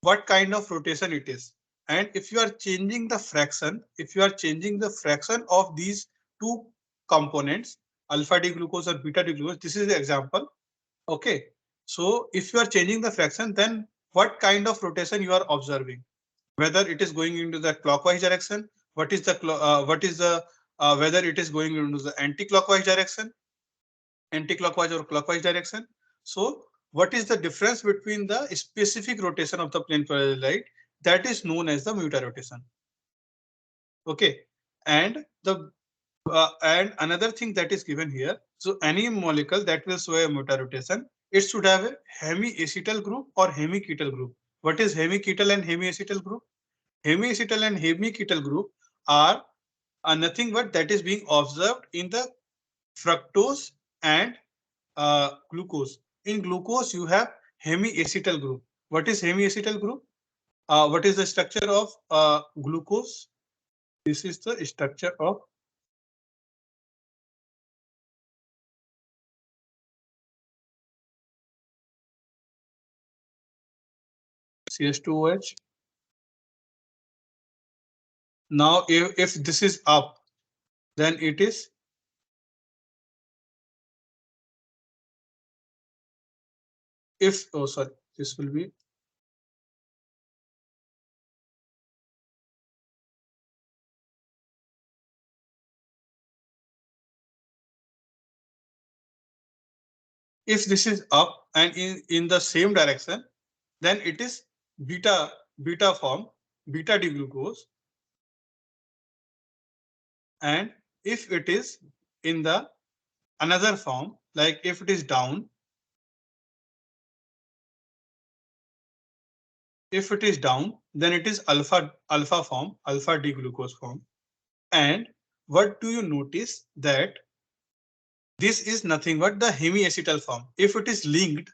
what kind of rotation it is. And if you are changing the fraction, if you are changing the fraction of these two components, alpha D glucose or beta D glucose, this is the example. Okay. So if you are changing the fraction, then what kind of rotation you are observing? Whether it is going into the clockwise direction, whether it is going into the anti-clockwise direction, anti-clockwise or clockwise direction. So what is the difference between the specific rotation of the plane parallel light? That is known as the mutarotation. Okay, and the and another thing that is given here. So any molecule that will show a mutarotation, it should have a hemi-acetyl group or hemi-ketyl group. What is hemi-ketyl and hemi-acetyl group? Hemi-acetyl and hemi-ketyl group are nothing but that is being observed in the fructose and glucose. In glucose, you have hemiacetal group. What is hemiacetal group? What is the structure of glucose? This is the structure of CH2OH. Now, if this is up, then it is if oh sorry, this will be if this is up and in the same direction, then it is beta form, beta D glucose. And if it is in the another form, like if it is down, if it is down, then it is alpha form, alpha D glucose form. And what do you notice that this is nothing but the hemiacetal form. If it is linked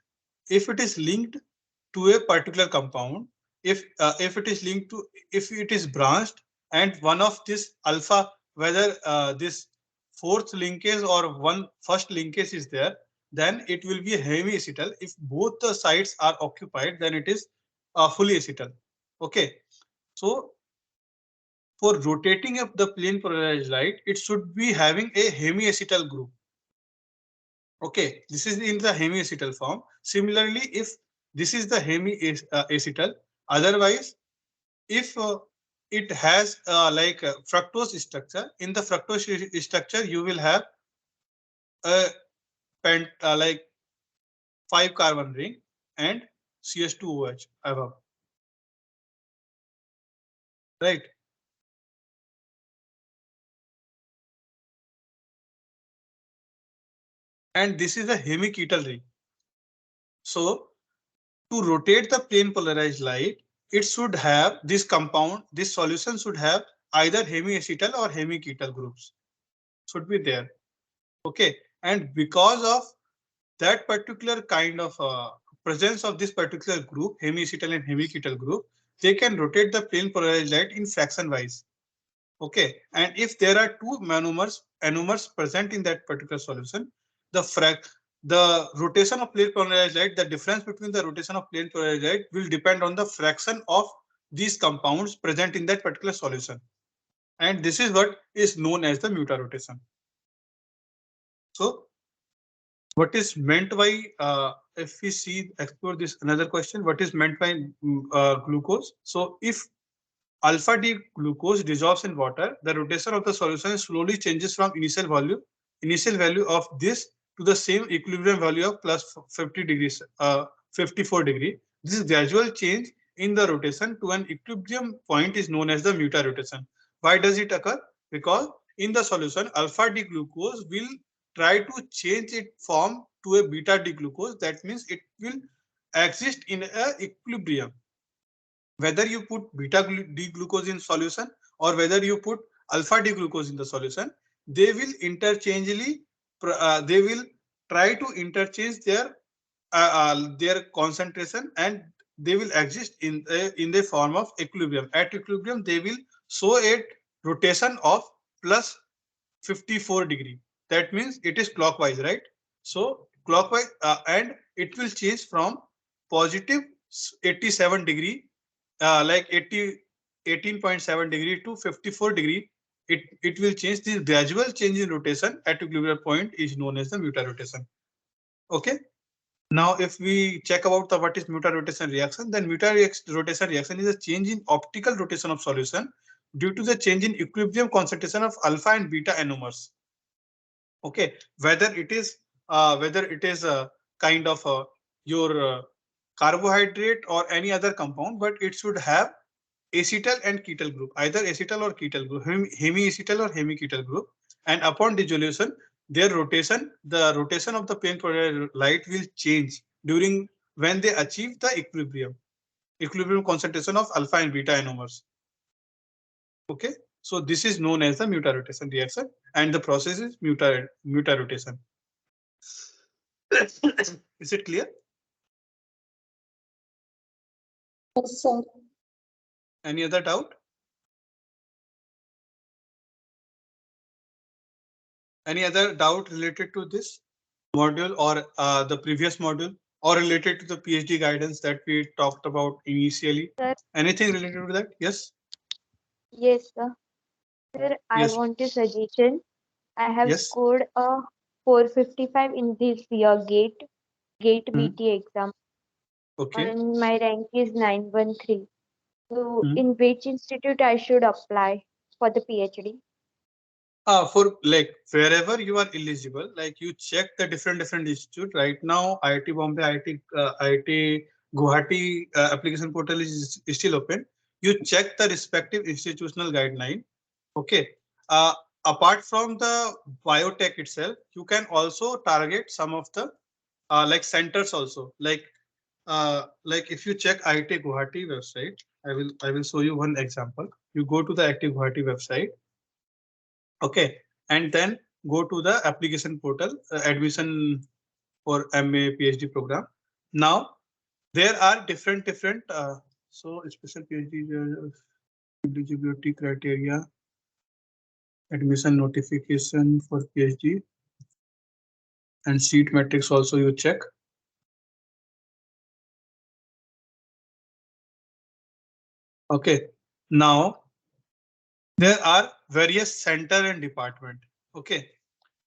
to a particular compound, if it is linked to, if it is branched and one of this alpha, whether this fourth linkage or one first linkage is there, then it will be hemiacetal. If both the sides are occupied, then it is fully acetal. Okay, so for rotating up the plane polarized light, it should be having a hemiacetal group. Okay, this is in the hemiacetal form. Similarly, if this is the hemiacetal, otherwise, if it has like a fructose structure, in the fructose structure, you will have a like 5 carbon ring and CH2OH above, right? And this is a hemiketal ring. So to rotate the plane polarized light, it should have this compound, this solution should have either hemiacetal or hemiketal groups should be there. Okay, and because of that particular kind of presence of this particular group, hemiacetal and hemiketal group, they can rotate the plane polarized light in fraction wise. Okay, and if there are two anomers present in that particular solution, the rotation of plane polarized light, the difference between the rotation of plane polarized light will depend on the fraction of these compounds present in that particular solution, and this is what is known as the mutarotation. So what is meant by if we see explore this another question, what is meant by glucose? So if alpha D glucose dissolves in water, the rotation of the solution slowly changes from initial value of this to the same equilibrium value of plus 50 degrees, 54 degree. This gradual change in the rotation to an equilibrium point is known as the mutarotation. Why does it occur? Because in the solution, alpha D glucose will try to change its form to a beta D glucose. That means it will exist in a equilibrium. Whether you put beta D glucose in solution or whether you put alpha D glucose in the solution, they will interchangeably they will try to interchange their concentration, and they will exist in the form of equilibrium. At equilibrium, they will show a rotation of plus 54 degree. That means it is clockwise, right? So clockwise, and it will change from positive 87 degree, like 18.7 degree to 54 degree. It will change. This gradual change in rotation at equilibrium point is known as the mutarotation. Okay. Now, if we check about the what is mutarotation reaction, then mutarotation reaction is a change in optical rotation of solution due to the change in equilibrium concentration of alpha and beta anomers. Okay, whether it is a kind of your carbohydrate or any other compound, but it should have acetyl and ketyl group, either acetyl or ketyl group, hemiacetyl or hemiketyl group. And upon dissolution, the rotation of the plane polarized light will change during when they achieve the equilibrium concentration of alpha and beta anomers. Okay, so this is known as the mutarotation reaction, and the process is mutarotation. Is it clear? Yes, sir. Any other doubt? Any other doubt related to this module or the previous module, or related to the PhD guidance that we talked about initially? Sir, Anything related to that? Yes. yes, sir. Sir, I Yes. want a suggestion. I have Yes. scored a 455 in this year GATE Hmm. BT exam, Okay. and my rank is 913. So, Hmm. in which institute I should apply for the PhD? For like wherever you are eligible, like you check the different institute. Right now, IIT Bombay, IIT Guwahati application portal is still open. You check the respective institutional guideline. Okay. Uh, Apart from the biotech itself, you can also target some of the like centers also. Like if you check IIT Guwahati website, I will show you one example. You go to the IIT Guwahati website. Okay, and then go to the application portal, admission for MA PhD program. Now there are different so special PhD eligibility criteria, admission notification for PhD, and seat metrics also you check. Okay, now there are various center and department. Okay,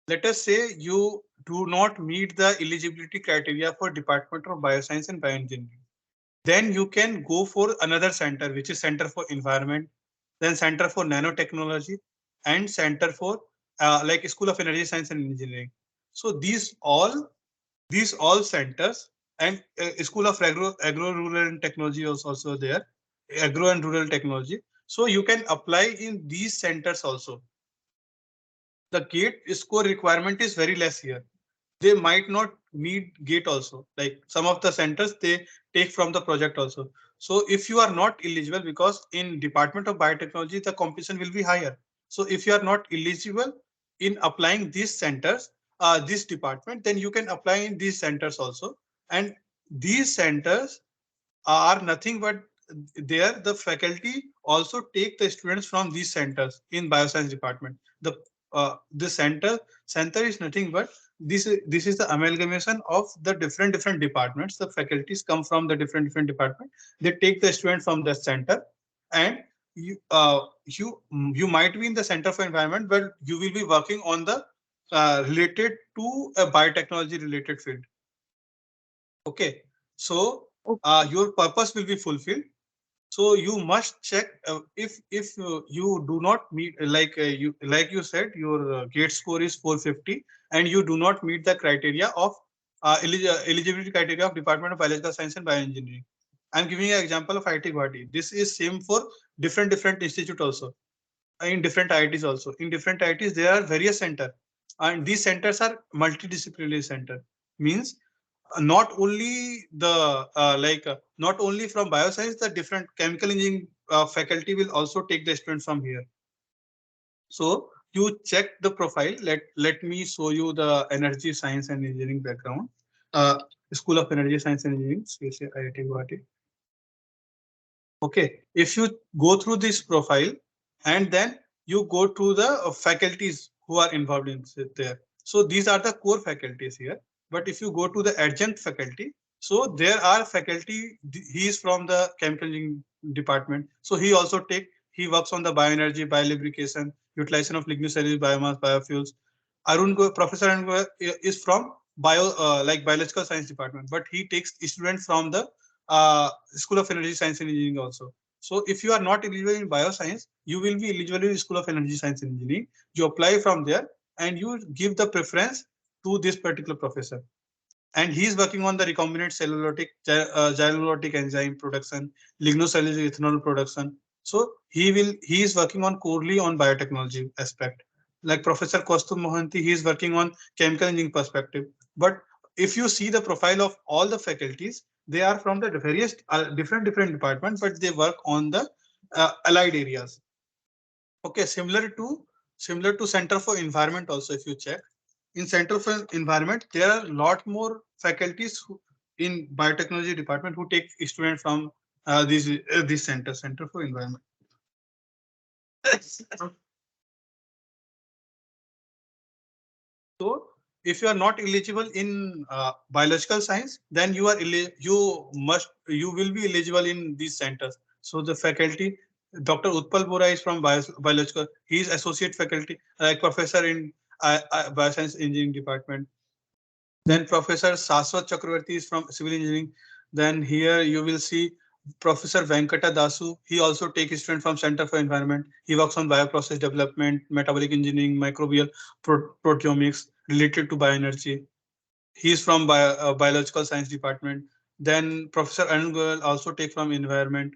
let us say you do not meet the eligibility criteria for Department of Bioscience and Bioengineering. Then you can go for another center, which is Center for Environment, then Center for Nanotechnology, and Center for like School of Energy Science and Engineering. So these all centers, and School of Agro Rural and Technology is also there, Agro and Rural Technology. So you can apply in these centers also. The gate score requirement is very less here. They might not need gate also, like some of the centers they take from the project also. So if you are not eligible, because in Department of Biotechnology the competition will be higher, so if you are not eligible in applying these centers, this department, then you can apply in these centers also. And these centers are nothing but there the faculty also take the students from these centers in bioscience department. The center is nothing but this is the amalgamation of the different departments. The faculties come from the different department. They take the student from the center, and you might be in the center for environment, but you will be working on the related to a biotechnology related field. Okay, so Okay. your purpose will be fulfilled. So you must check if you do not meet, like you said, your gate score is 450 and you do not meet the criteria of eligibility criteria of Department of Biological Science and Bioengineering. I'm giving an example of IIT Guwahati. This is same for different institute also, in different IITs also. In different IITs there are various center, and these centers are multidisciplinary center. Means not only the not only from bioscience, the different chemical engineering faculty will also take the students from here. So you check the profile. Let me show you the energy science and engineering background. uh, School of Energy Science and Engineering, CSA, IIT Guwahati. Okay, if you go through this profile and then you go to the faculties who are involved in there. So these are the core faculties here. But if you go to the adjunct faculty, so there are faculty. He is from the chemical engineering department. So he works on the bioenergy, biolubrication, utilization of lignocellulose biomass, biofuels. Professor Arun Goel is from biological science department, but he takes students from the School of Energy Science and Engineering also. So if you are not eligible in bioscience, you will be eligible in School of Energy Science and Engineering. You apply from there and you give the preference to this particular professor. And he is working on the recombinant xylolytic enzyme production, lignocellulose ethanol production. So he is working on corely on biotechnology aspect. Like Professor Kaustubh Mohanty, he is working on chemical engineering perspective. But if you see the profile of all the faculties, they are from the various different departments, but they work on the allied areas. Okay, similar to Center for Environment also. If you check in Center for Environment, there are a lot more faculties in biotechnology department who take students from this Center for Environment. So if you are not eligible in biological science, then you will be eligible in these centers. So the faculty, Dr. Utpal Bora is from biological. He is associate faculty, like professor in bioscience engineering department. Then Professor Saswat Chakravarti is from civil engineering. Then here you will see Professor Venkata Dasu. He also takes student from Center for Environment. He works on bioprocess development, metabolic engineering, microbial proteomics related to bioenergy. He is from biological science department. Then Professor Arun Goel also take from environment.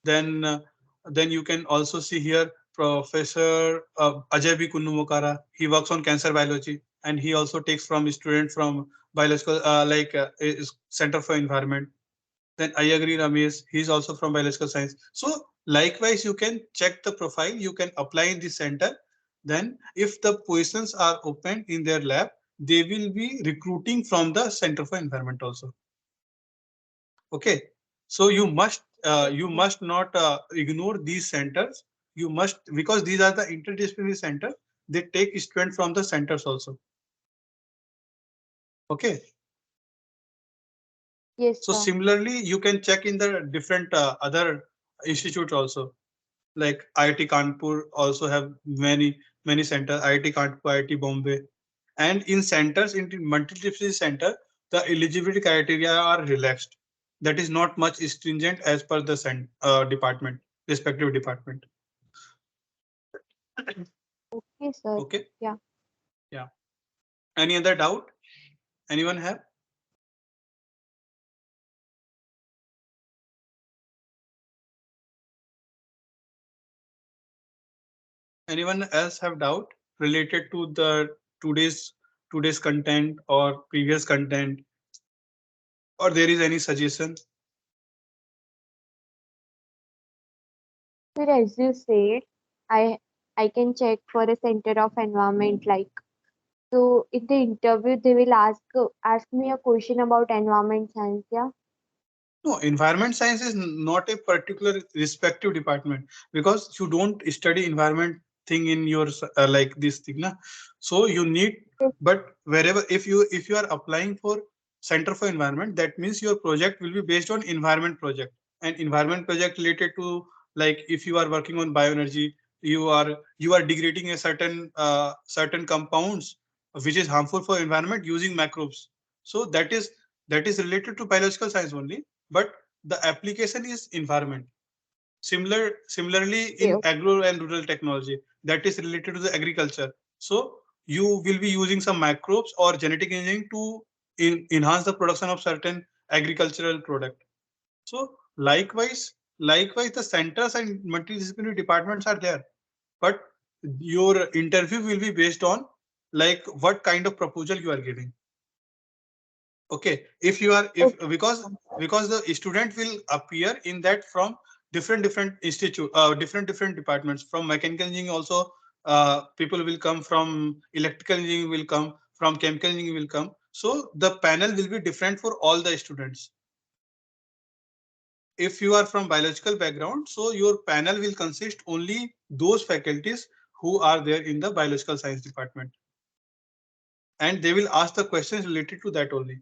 Then then you can also see here Professor Ajay B. Kunnumokara. He works on cancer biology and he also takes from student from biological Center for Environment. Then I agree Ramesh, he is also from biological science. So likewise, you can check the profile, you can apply in the center. Then if the positions are open in their lab, they will be recruiting from the Center for Environment also. Okay, so you must not ignore these centers. You must, because these are the interdisciplinary centers. They take students from the centers also. Okay. Yes, So sir. similarly, you can check in the different other institutes also. Like IIT Kanpur also have many centers. IIT Kanpur, IIT Bombay, and in centers in multidisciplinary center, the eligibility criteria are relaxed. That is not much stringent as per the department, respective department. Okay, sir. Okay. Yeah. Yeah. Any other doubt? Anyone have? Anyone else have doubt related to the today's today's content or previous content, or there is any suggestion? Sir, as you said, I I can check for a center of environment like so in the interview they will ask me a question about environment science, yeah. No, environment science is not a particular respective department, because you don't study environment thing in your like this thing, na? So you need, but wherever, if you are applying for Center for Environment, that means your project will be based on environment project, and environment project related to, like if you are working on bioenergy, you are degrading a certain compounds which is harmful for environment using microbes. So that is related to biological science only, but the application is environment. Similarly, Okay, in agro and rural technology, that is related to the agriculture. So you will be using some microbes or genetic engineering to enhance the production of certain agricultural product. So likewise, the centers and multidisciplinary departments are there, but your interview will be based on like what kind of proposal you are giving. Okay, if you are, if okay, because the student will appear in that from different institute, different departments. From mechanical engineering also, people will come, from electrical engineering will come, from chemical engineering will come. So the panel will be different for all the students. If you are from biological background, so your panel will consist only those faculties who are there in the biological science department, and they will ask the questions related to that only.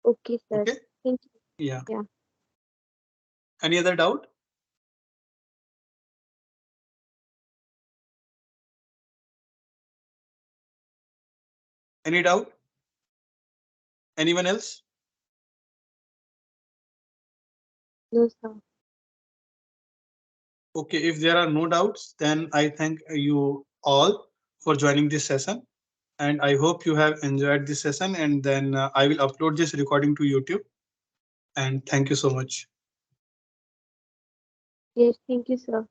okay, sir. Okay. Thank you. Yeah. Yeah. Any other doubt? Any doubt? Anyone else? No, sir. Okay, if there are no doubts, then I thank you all for joining this session. And I hope you have enjoyed this session. And then I will upload this recording to YouTube. And thank you so much. Yes, thank you, sir.